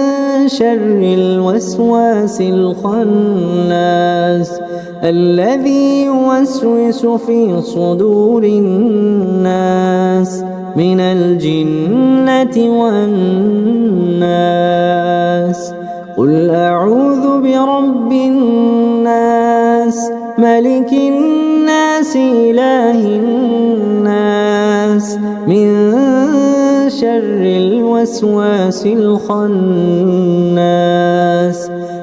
شر الوسواس الخناس الذي يوسوس في صدور الناس من الجنة والناس. قل أعوذ برب الناس ملك الناس إله الناس من شر الوسواس الخناس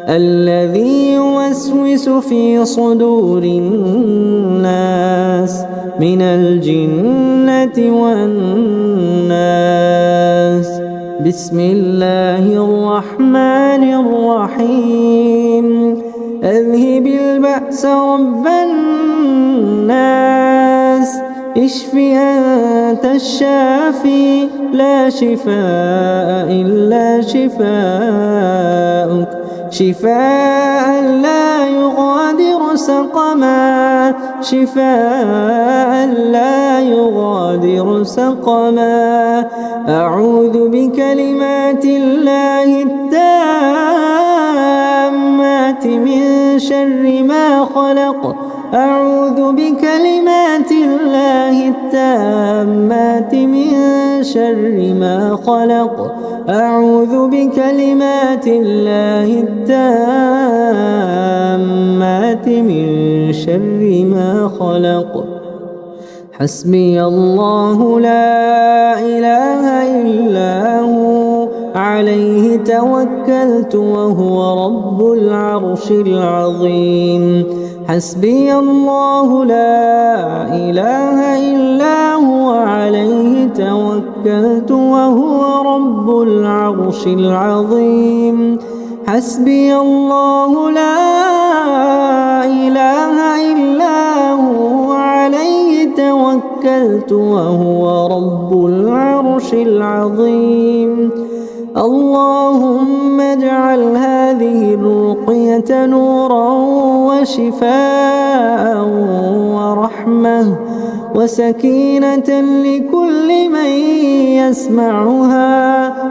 الذي يوسوس في صدور الناس من الجنة والناس. بسم الله الرحمن الرحيم. أذهب البأس رب الناس اشف أنت الشافي لا شفاء إلا شفاءك شفاء لا يغادر سقما شفاء لا يغادر سقما. أعوذ بكلمات الله التامات من شر ما خلق. أعوذ بكلمات الله التامات من شر ما خلق. أعوذ بكلمات الله التامات من شر ما خلق. حسبي الله لا إله إلا هو عليه توكلت وهو رب العرش العظيم. حسبي الله لا إله إلا هو عليه توكلت وهو رب العرش العظيم. حسبي الله لا إله إلا هو عليه توكلت وهو رب العرش العظيم. اللهم اجعل هذه الرقية نورا وشفاء ورحمة وسكينة لكل من يسمعها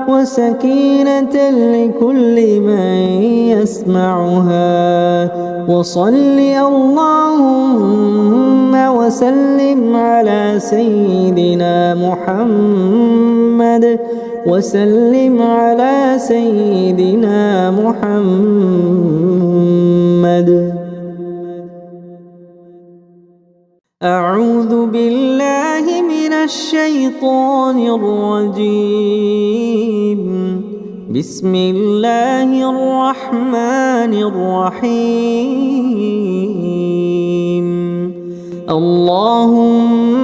وسكينة لكل من يسمعها. وصل اللهم وسلم على سيدنا محمد وسلم على سيدنا محمد. أعوذ بالله من الشيطان الرجيم. بسم الله الرحمن الرحيم. اللهم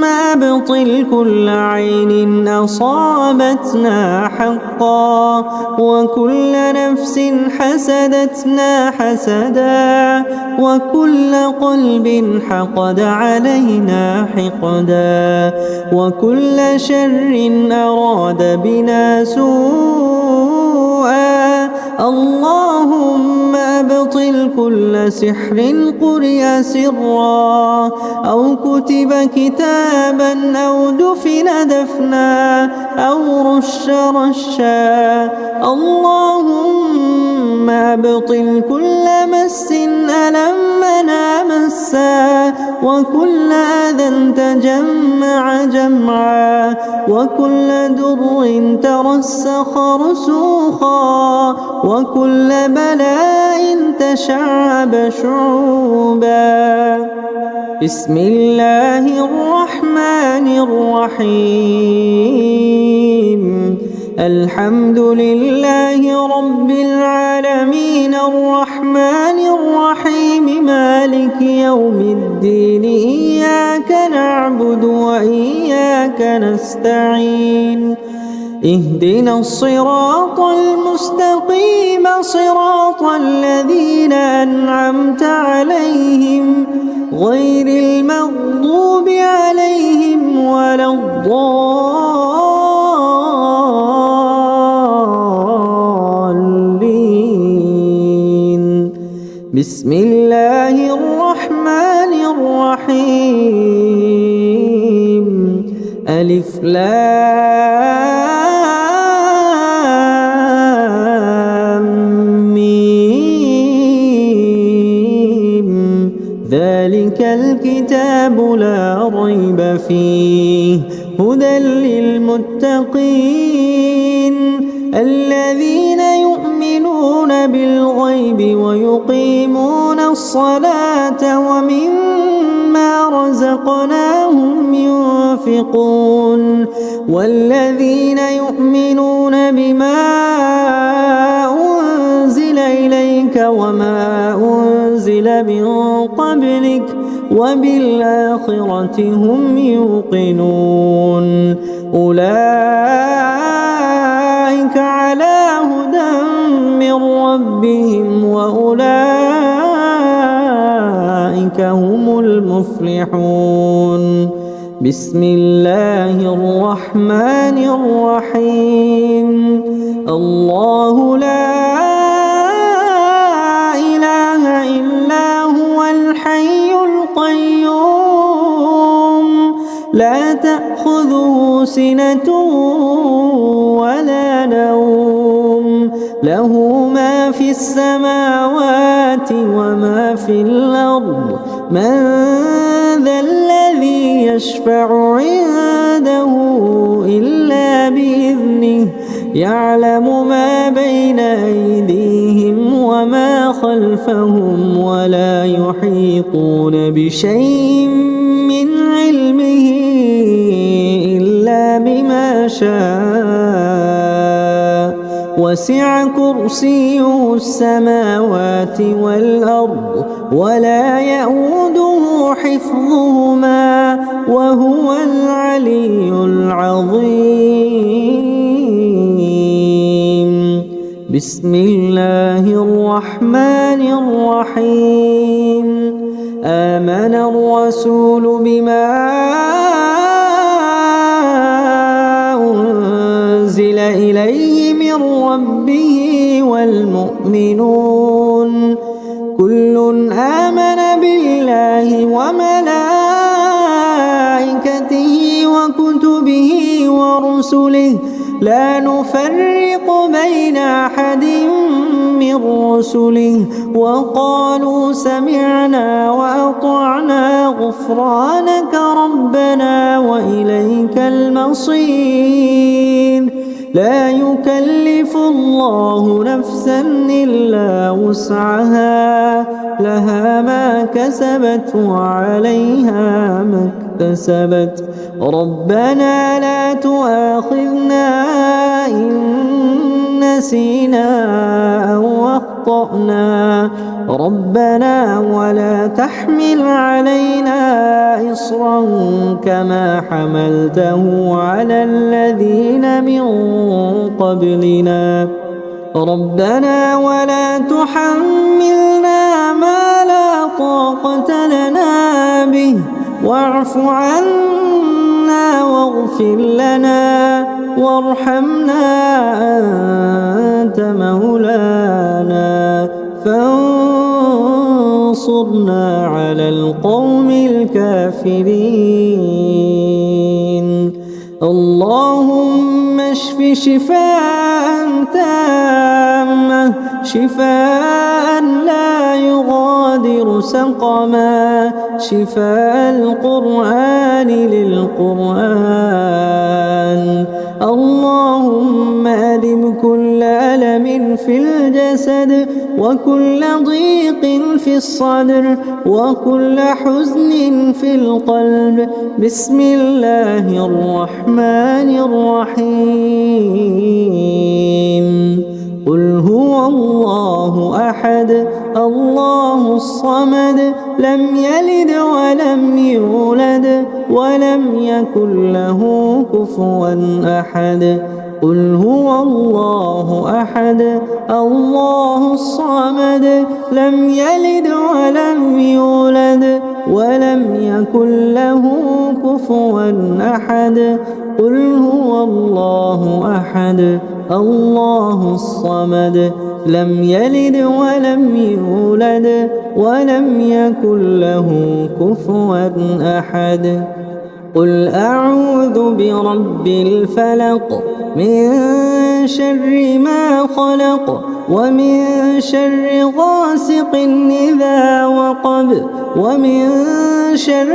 أبطل كل عين أصابتنا حقا وكل نفس حسدتنا حسدا وكل قلب حقد علينا حقدا وكل شر أراد بنا سوءا. اللهم أبطل كل سحر قرئ سرا أو كتب كتابا أو دفن دفنا أو رش رشا. اللهم أبطل كل مس ألمنا مسا وكل أذى تجمع جمعا وكل ضر ترسخ رسوخا وكل بلاء تشعب شعوبا. بسم الله الرحمن الرحيم. الحمد لله رب العالمين الرحمن الرحيم مالك يوم الدين. إياك نعبد وإياك نستعين اهدنا الصراط المستقيم صراط الذين أنعمت عليهم غير المغضوب عليهم ولا الضالين. بسم الله الرحمن الرحيم. ألف لام ميم. ذلك الكتاب لا ريب فيه هدى للمتقين الذين يؤمنون بالغيب ويقيمون الصلاة ومما رزقناهم ينفقون والذين يؤمنون بما أنزل إليك وما أنزل من قبلك وبالآخرة هم يوقنون أولئك على هدى من ربهم وأولئك هم المفلحون. بسم الله الرحمن الرحيم. الله لا إله إلا هو الحي القيوم لا تأخذه سنة ولا نوم له ما في السماوات وما في الأرض من ذا الذي يشفع عنده إلا بإذنه يعلم ما بين أيديهم وما خلفهم ولا يحيطون بشيء من علمه إلا بما شاء وسع كرسيه السماوات والأرض ولا يئوده حفظهما وهو العلي العظيم. بسم الله الرحمن الرحيم. آمن الرسول بما أنزل إليه من ربه والمؤمنون كل آمن بالله وملائكته وكتبه ورسله لا نفرق بين أحد من رسله وقالوا سمعنا وأطعنا غفرانك ربنا وإليك المصير. لا يكلف الله نفسا إلا وسعها لها ما كسبت وعليها ما اكتسبت ربنا لا تؤاخذنا إن نسينا أو أخطأنا ربنا ولا تحمل علينا إصرا كما حملته على الذين من قبلنا ربنا ولا تحملنا ما لا طاقة لنا به واعف عنا واغفر لنا وارحمنا أنت مولانا فانصرنا على القوم الكافرين. اللهم اشف شفاء تامة شفاء لا يغادر سقما شفاء القرآن للقرآن. اللهم أذب كل ألم في الجسد وكل ضيق في الصدر وكل حزن في القلب. بسم الله الرحمن الرحيم. قل هو الله أحد الله الصمد لم يلد ولم يولد ولم يكن له كفوا أحد. قل هو الله أحد الله الصمد لم يلد ولم يولد ولم يكن له كفوا أحد قل هو الله أحد الله الصمد لم يلد ولم يولد ولم يكن له كفوا أحد قل أعوذ برب الفلق من شر ما خلق ومن شر غاسق إذا وقب ومن شر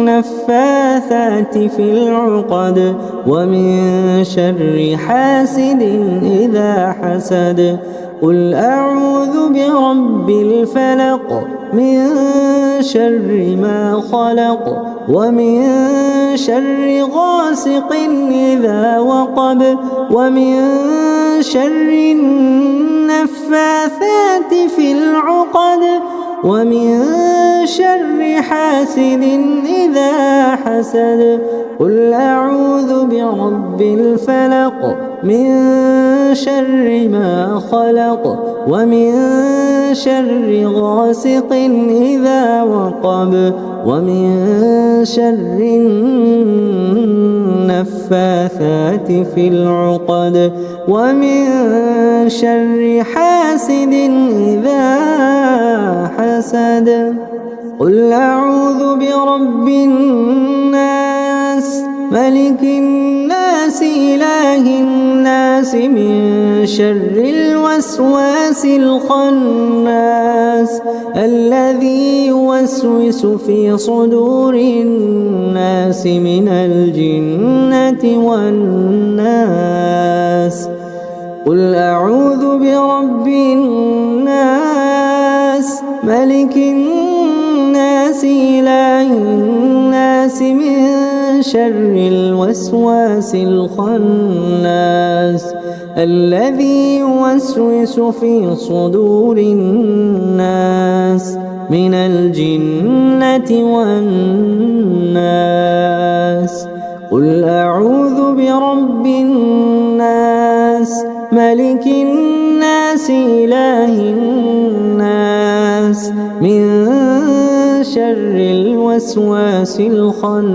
النفاثات في العقد ومن شر حاسد إذا حسد قل أعوذ برب الفلق من شر ما خلق ومن شر غاسق إذا وقب ومن شر النفاثات في العقد ومن شر حاسد إذا حسد قل أعوذ برب الفلق من شر ما خلق ومن شر غاسق إذا وقب ومن شر النفاثات في العقد ومن شر حاسد إذا حسد قل أعوذ برب الناس ملك الناس إله الناس من شر الوسواس الخناس الذي يوسوس في صدور الناس من الجنة والناس قل أعوذ برب الناس ملك الناس إله الناس من شر الوسواس الخناس الذي يوسوس في صدور الناس من الجنة والناس قل أعوذ برب الناس ملك الناس إله الناس من شر الوسواس الخناس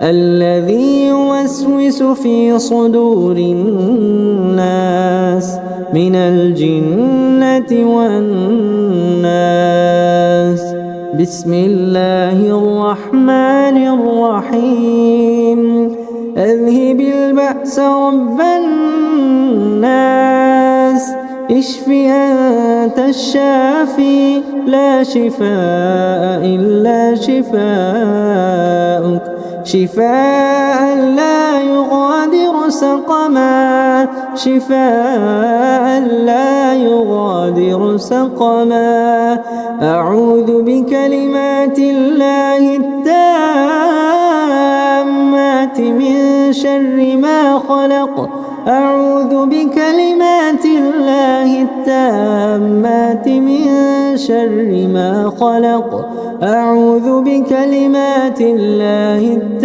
الذي يوسوس في صدور الناس من الجنة والناس بسم الله الرحمن الرحيم أذهب البأس رب الناس اشف أنت الشافي لا شفاء إلا شفاءك شفاء لا يغادر سقما شفاء لا يغادر سقما أعوذ بكلمات الله التامات من شر ما خلق أعوذ بكلمات الله التامات من شر ما خلق أعوذ بكلمات الله التامات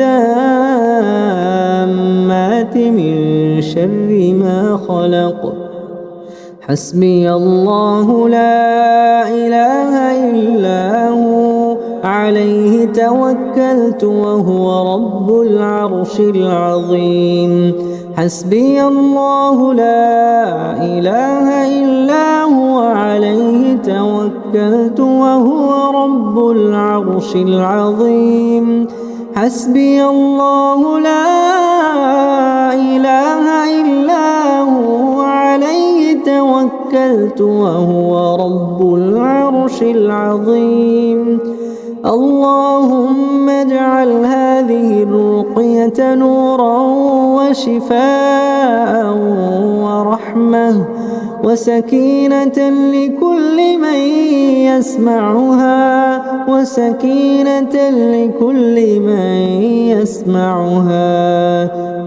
من شر ما خلق حسبي الله لا إله إلا هو عليه توكلت وهو رب العرش العظيم حسبي الله لا إله إلا هو عليه توكلت وهو رب العرش العظيم حسبي الله لا إله إلا هو عليه توكلت وهو رب العرش العظيم اللهم اجعل هذه الرقية نورا وشفاء ورحمة وسكينة لكل من يسمعها وسكينة لكل من يسمعها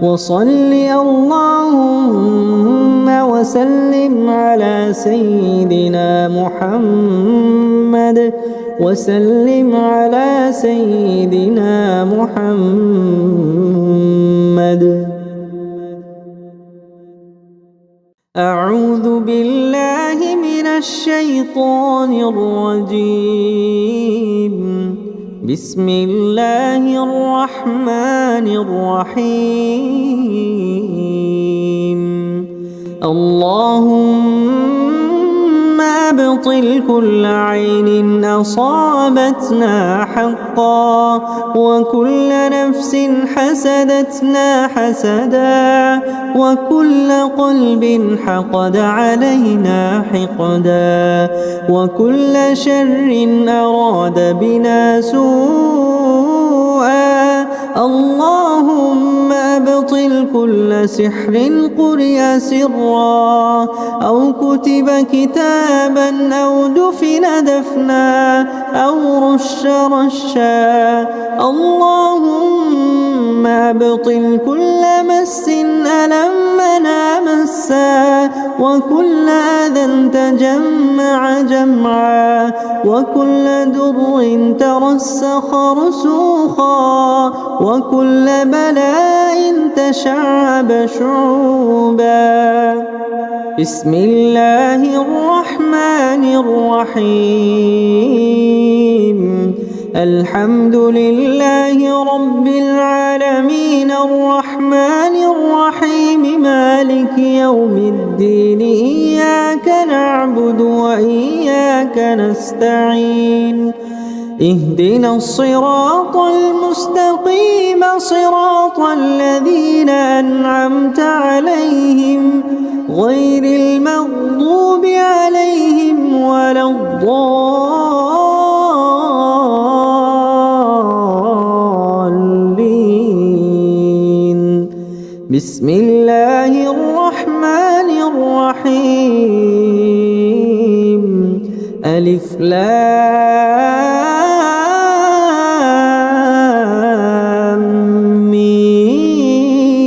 وصل اللهم وسلم على سيدنا محمد وسلم على سيدنا محمد أعوذ بالله من الشيطان الرجيم. بسم الله الرحمن الرحيم. اللهم أبطل كل عين أصابتنا حقا، وكل نفس حسدتنا حسدا، وكل قلب حقد علينا حقدا، وكل شر أراد بنا سوءا. اللهم أبطل كل سحر قرئ سرا، أو كتب كتابا، أو دفن دفنا، أو رش رشا. اللهم أبطل كل مس ألمنا مسا، وكل أذى تجمع جمعا، وكل در ترسخ رسوخا، وكل بلاء تشعب شعوبا. بسم الله الرحمن الرحيم. الحمد لله رب العالمين، الرحمن الرحيم، مالك يوم الدين. إياك نعبد وإياك نستعين. اهدنا الصراط المستقيم، صراط الذين أنعمت عليهم، غير المغضوب عليهم ولا الضالين. بسم الله الرحمن الرحيم. ألف لام ميم.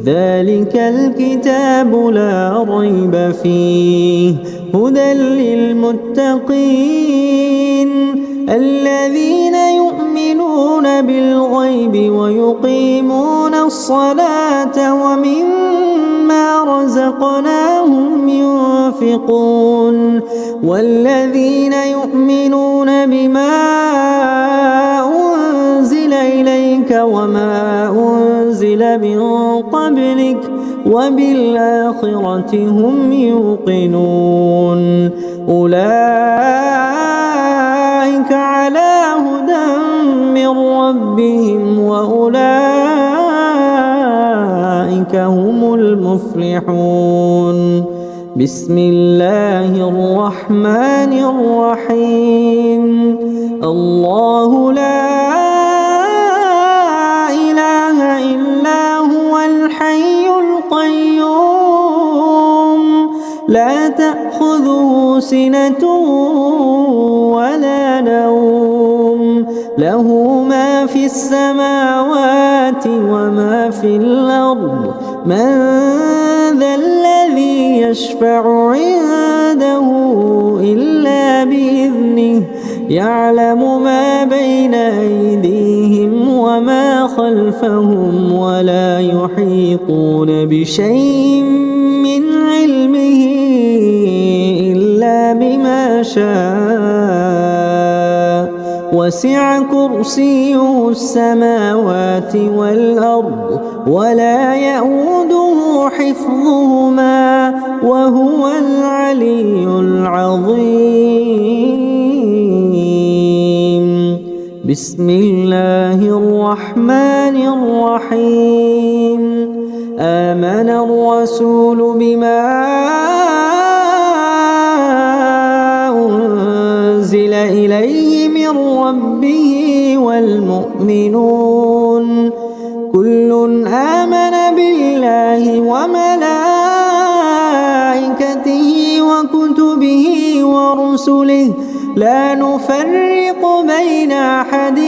ذلك الكتاب لا ريب فيه، هدى للمتقين، الذين يؤمنون بالغيب ويقيمون الصلاة، ومما رزقناهم ينفقون، والذين يؤمنون بما أنزل إليك وما أنزل من قبلك، وبالآخرة هم يوقنون. أولئك على هدى من ربهم، وأولئك هم المفلحون. بسم الله الرحمن الرحيم. الله لا إله إلا هو الحي القيوم، لا تأخذه سنة ولا نوم، له ما في السماوات وما في الأرض. من ذا الذي يشفع عنده إلا بإذنه، يعلم ما بين أيديهم وما خلفهم، ولا يحيطون بشيء من علمه إلا بما شاء. وسع كرسيه السماوات والأرض، ولا يئوده حفظهما، وهو العلي العظيم. بسم الله الرحمن الرحيم. آمن الرسول بما أنزل إليه من ربه والمؤمنون، كل آمن بالله وملائكته وكتبه ورسله، لا نفرق بين أحد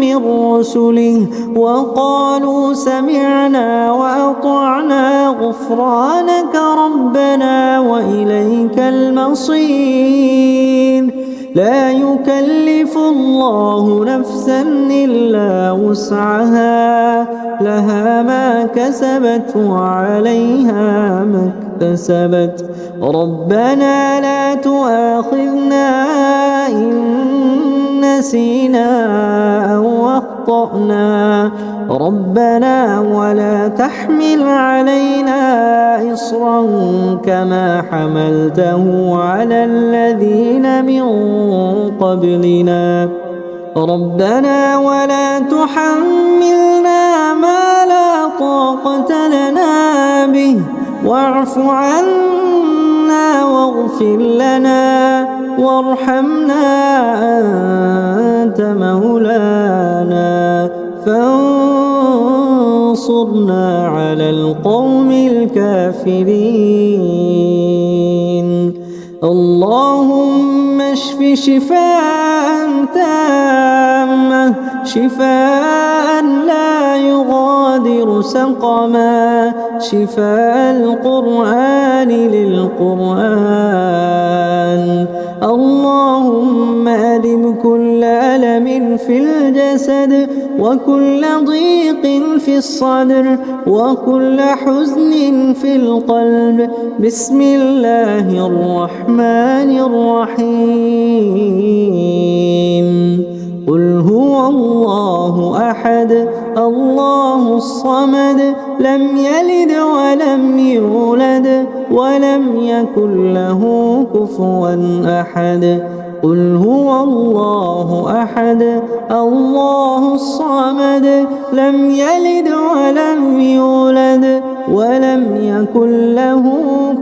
من رسله، وقالوا سمعنا وأطعنا غفرانك ربنا وإليك المصير. لا يكلف الله الله نفسا إلا وسعها لها ما كسبت وعليها ما اكتسبت ربنا لا تؤاخذنا إن نسينا أو أخطأنا ربنا ولا تحمل علينا إصرا كما حملته على الذين من قبلنا ربنا ولا تحملنا ما لا طاقة لنا به واعف عنا واغفر لنا وارحمنا أنت مولانا فانصرنا على القوم الكافرين اللهم اشف شفاء تامة شفاء لا يغادر سقما شفاء القرآن للقرآن اللهم أذب كل ألم في الجسد وكل ضيق في الصدر وكل حزن في القلب بسم الله الرحمن الرحيم قل هو الله أحد الله الصمد لم يلد ولم يولد ولم يكن له كفوا أحد قل هو الله أحد الله الصمد لم يلد ولم يولد ولم يكن له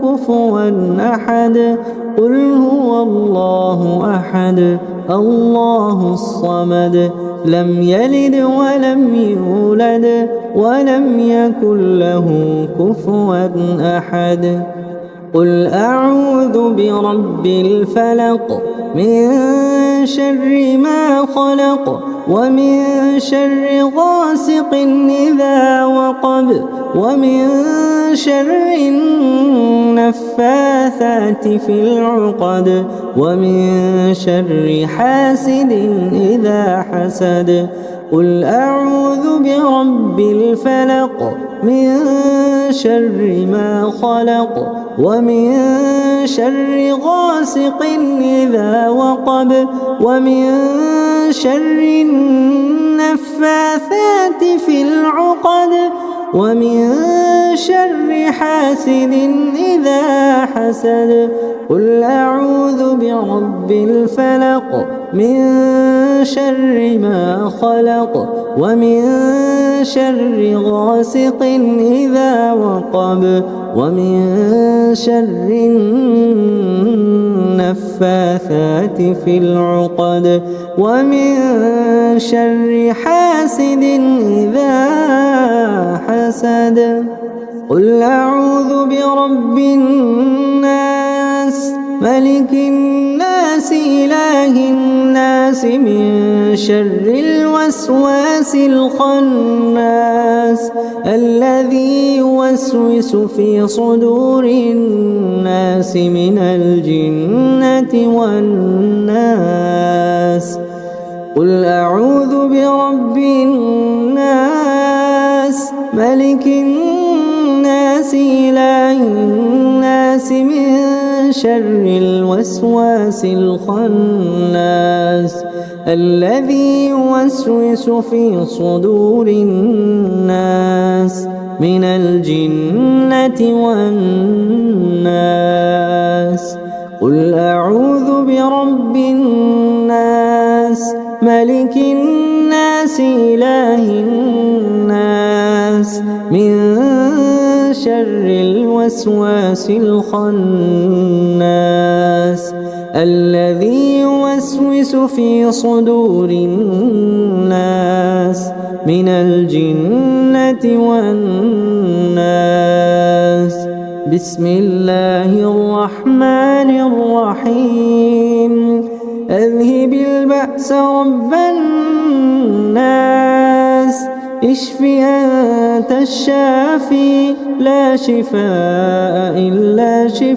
كفوا أحد قل هو الله أحد الله الصمد لم يلد ولم يولد ولم يكن له كفوا أحد قل أعوذ برب الفلق من شر ما خلق ومن شر غاسق إذا وقب ومن شر النفاثات في العقد ومن شر حاسد إذا حسد قل أعوذ برب الفلق من شر ما خلق ومن شر غاسق إذا وقب ومن شر النفاثات في العقد ومن شر حاسد إذا حسد قل أعوذ برب الفلق من شر ما خلق ومن شر غاسق إذا وقب ومن شر النفاثات في العقد ومن شر حاسد إذا حسد قل أعوذ برب الناس ملك الناس إله الناس من شر الوسواس الخناس الذي يوسوس في صدور الناس من الجنة والناس قل أعوذ برب الناس ملك الناس إله الناس من شر الوسواس الخناس الذي يوسوس في صدور الناس من الجنة والناس قل أعوذ برب الناس ملك الناس إله الناس من شر الوسواس الخناس الذي يوسوس في صدور الناس من الجنة والناس بسم الله الرحمن الرحيم أذهب البأس رب الناس اشف أنت الشافي لا شفاء إلا شفاءك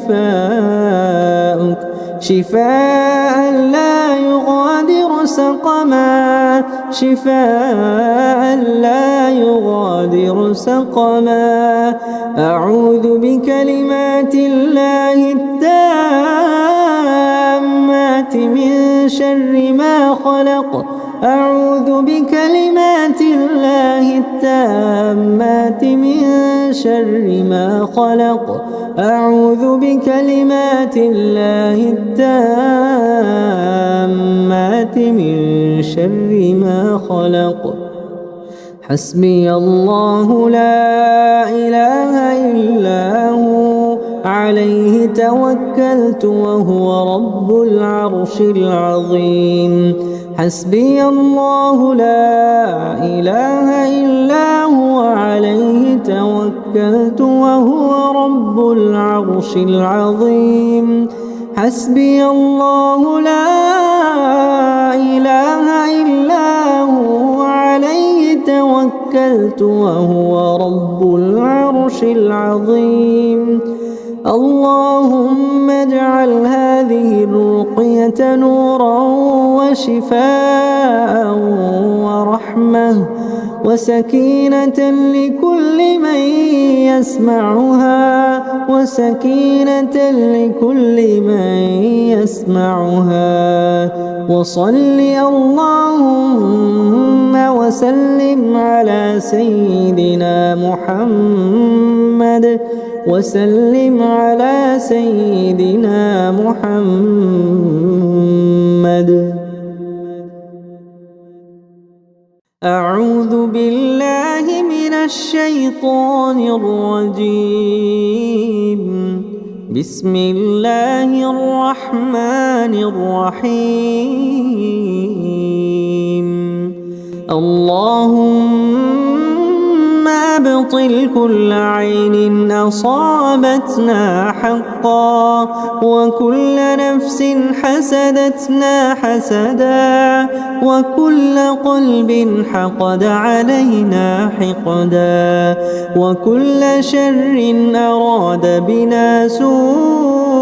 شفاء لا يغادر سقما شفاء لا يغادر سقما أعوذ بكلمات الله التامات من شر ما خلق أعوذ بكلمات الله التامات من شر ما خلق أعوذ بكلمات الله التامات من شر ما خلق حسبي الله لا إله إلا هو عليه توكلت وهو رب العرش العظيم حسبي الله لا إله إلا هو عليه توكلت وهو رب العرش العظيم حسبي الله لا إله إلا هو عليه توكلت وهو رب العرش العظيم اللهم اجعل هذه الرقية نورا وشفاء ورحمة وسكينة لكل من يسمعها وسكينة لكل من يسمعها وصل اللهم وسلم على سيدنا محمد وسلم على سيدنا محمد أعوذ بالله من الشيطان الرجيم بسم الله الرحمن الرحيم اللهم أبطل كل عين أصابتنا حقا وكل نفس حسدتنا حسدا وكل قلب حقد علينا حقدا وكل شر أراد بنا سوءا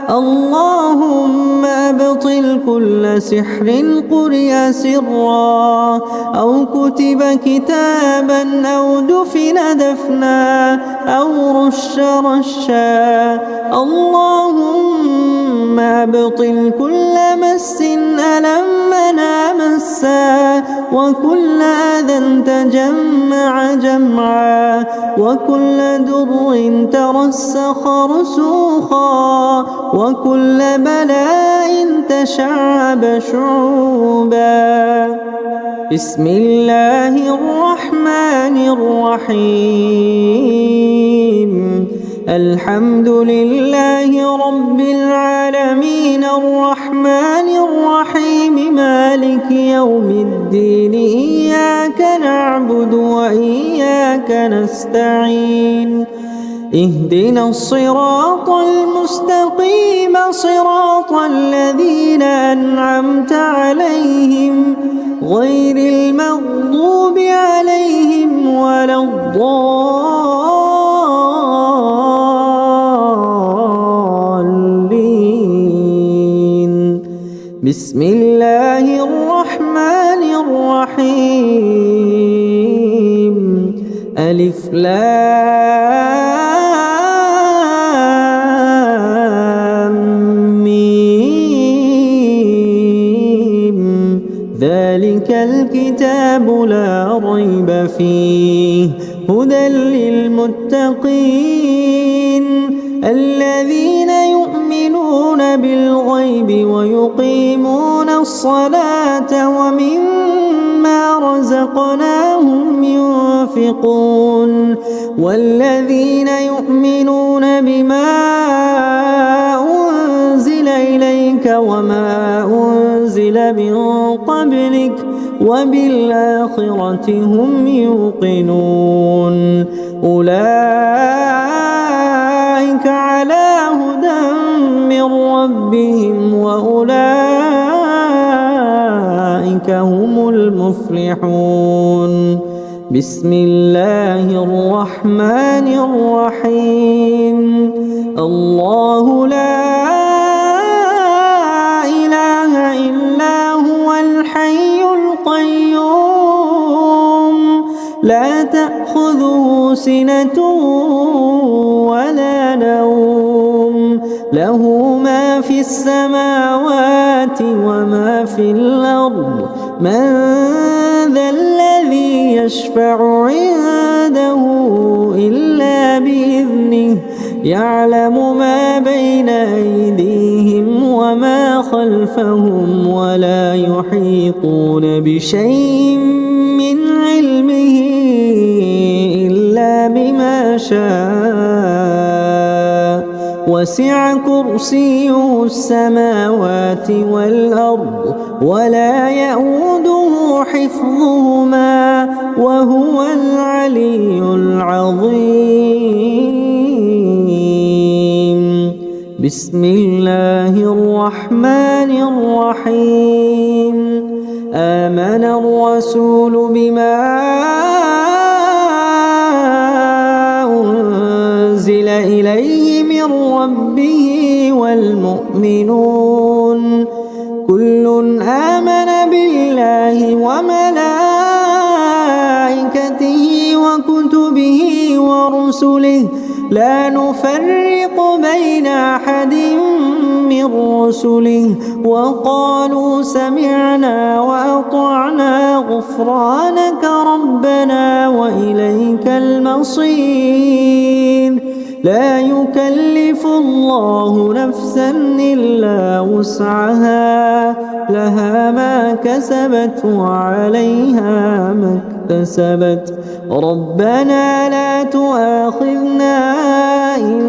اللهم أبطل كل سحر قرئ سرا أو كتب كتابا أو دفن دفنا أو رش رشا اللهم أبطل كل مس ألمنا مسا وكل أذى تجمع جمعا وكل در ترسخ رسوخا وكل بلاء تشعب شعوبا بسم الله الرحمن الرحيم الحمد لله رب العالمين الرحمن الرحيم مالك يوم الدين إياك نعبد وإياك نستعين اهدنا الصراط المستقيم صراط الذين أنعمت عليهم غير المغضوب عليهم ولا الضالين بسم الله الرحمن الرحيم ألف لام ميم ذلك الكتاب لا ريب فيه هدى للمتقين الذين يؤمنون بالغيب ويقيمون الصلاة ومما رزقناهم ينفقون والذين يؤمنون بما أنزل إليك وما أنزل من قبلك وبالآخرة هم يوقنون أولئك على هدى من ربهم وأولئك هم المفلحون بسم الله الرحمن الرحيم الله لا سِنَةٌ وَلَا نَوْمٌ لَهُ مَا فِي السَّمَاوَاتِ وَمَا فِي الْأَرْضِ مَنْ ذَا الَّذِي يَشْفَعُ عِندَهُ إِلَّا بِإِذْنِهِ يَعْلَمُ مَا بَيْنَ أَيْدِيهِمْ وَمَا خَلْفَهُمْ وَلَا يُحِيطُونَ بِشَيْءٍ مِّنْ عِلْمِهِ إِلَّا بِمَا شَاءَ وَسِعَ كُرْسِيُّهُ السَّمَاوَاتِ وَالْأَرْضَ وَلَا يَئُودُهُ حِفْظُهُمَا وَهُوَ الْعَلِيُّ الْعَظِيمُ. بسم الله الرحمن الرحيم. آمن الرسول بما أنزل إليه من ربه والمؤمنون كل آمن بالله وملائكته وكتبه ورسله لا نفرق بين أحد من رسله وقالوا سمعنا وأطعنا غفرانك ربنا وإليك المصير. لا يكلف الله نفسا إلا وسعها لها ما كسبت وعليها ما اكتسبت. ربنا لا تؤاخذنا إن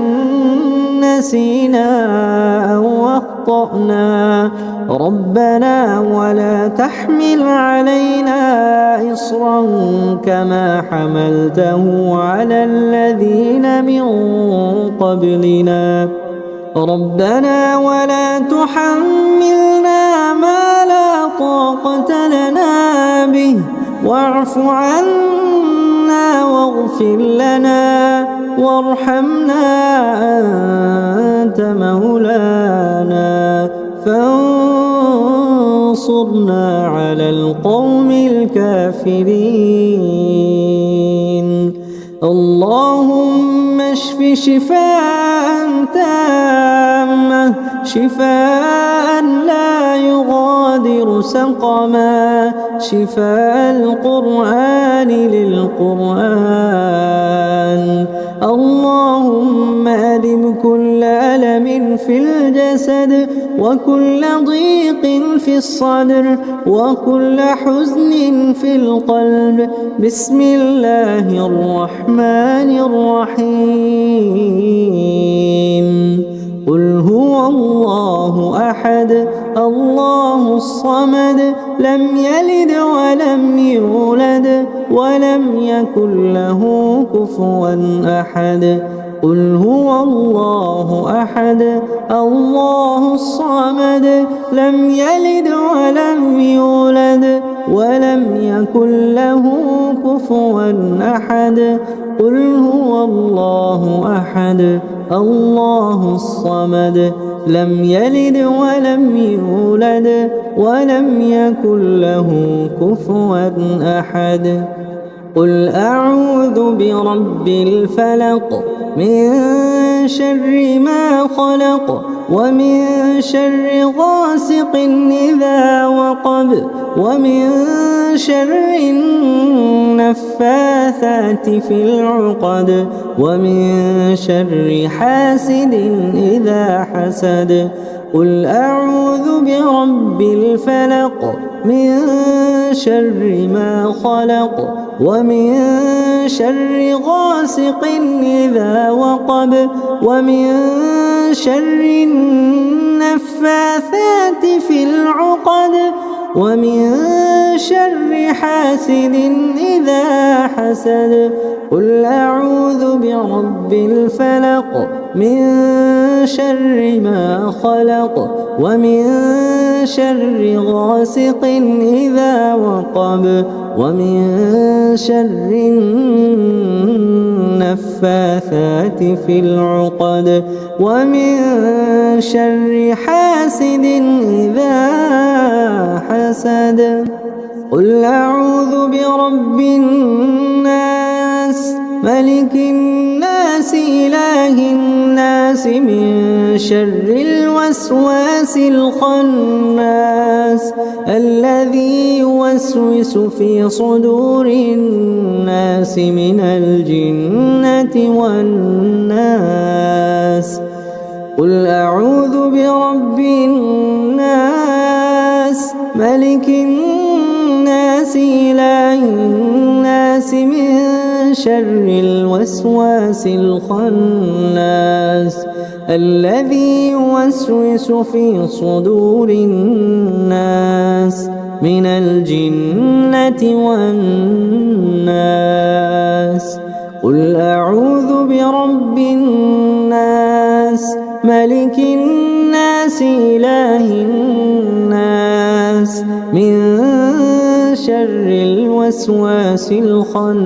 نسينا أو أخطأنا ربنا ولا تحمل علينا إصرا كما حملته على الذين من قبلنا ربنا ولا تحملنا ما لا طاقة لنا به واعف عنا واغفر لنا وارحمنا أنت مولانا فانصرنا على القوم الكافرين. اللهم اشف شفاء تامة شفاء لا يغادر سقما شفاء القرآن للقرآن. اللهم أذب كل ألم في الجسد وكل ضيق في الصدر وكل حزن في القلب. بسم الله الرحمن الرحيم. قل هو الله أحد الله الصمد لم يلد ولم يولد ولم يكن له كفوا أحد. قل هو الله أحد الله الصمد لم يلد ولم يولد ولم يكن له كفوا أحد. قل هو الله أحد الله الصمد لم يلد ولم يولد ولم يكن له كفوا أحد. قل أعوذ برب الفلق من شر ما خلق ومن شر غاسق إذا وقب ومن شر النفاثات في العقد ومن شر حاسد إذا حسد. قل أعوذ برب الفلق من شر ما خلق ومن شر غاسق إذا وقب ومن شر النفاثات في العقد ومن شر حاسد إذا حسد. قل أعوذ برب الفلق من شر ما خلق ومن شر غاسق إذا وقب ومن شر النفاثات في العقد ومن شر حاسد إذا حسد. قل أعوذ برب الناس ملك الناس إله الناس من شر الوسواس الخناس الذي يوسوس في صدور الناس من الجنة والناس. قل أعوذ برب الناس ملك الناس إله الناس من شر الوسواس الخناس الذي يوسوس في صدور الناس من الجنة والناس. قل أعوذ برب الناس ملك الناس إله الناس من شر الوسواس الخناس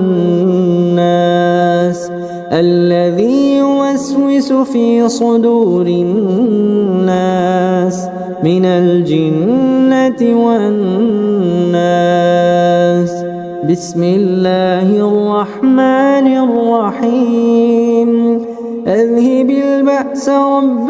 الذي يوسوس في صدور الناس من الجنة والناس. بسم الله الرحمن الرحيم. أذهب البأس رب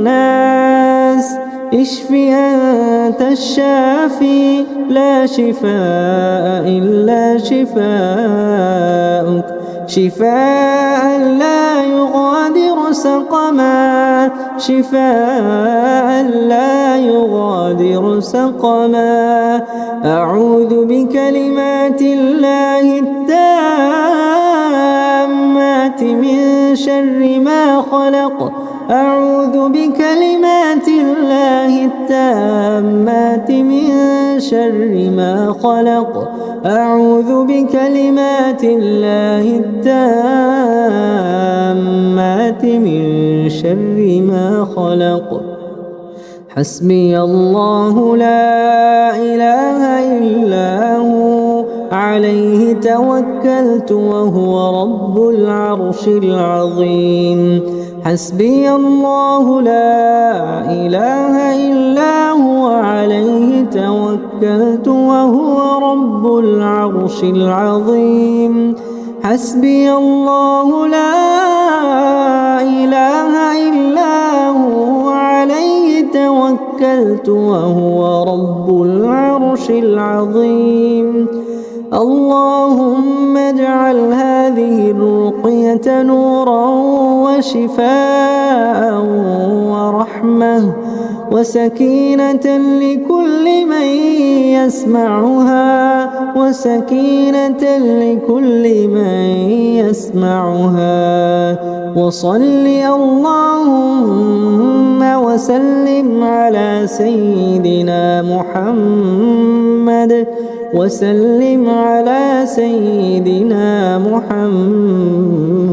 الناس اشف أنت الشافي لا شفاء إلا شفاءك شفاء لا يغادر سقما شفاء لا يغادر سقما. أعوذ بكلمات الله التامات من شر ما خلق. أعوذ بكلمات الله التامات من شر ما خلق. أعوذ بكلمات الله التامات من شر ما خلق. حسبي الله لا إله إلا هو عليه توكلت وهو رب العرش العظيم. حسبي الله لا إله إلا هو عليه توكلت وهو رب العرش العظيم. حسبي الله لا إله إلا هو عليه توكلت وهو رب العرش العظيم. اللهم اجعل هذه الرقية نورا وشفاء ورحمة وسكينة لكل من يسمعها وسكينة لكل من يسمعها. وصل اللهم وسلم على سيدنا محمد وسلم على سيدنا محمد.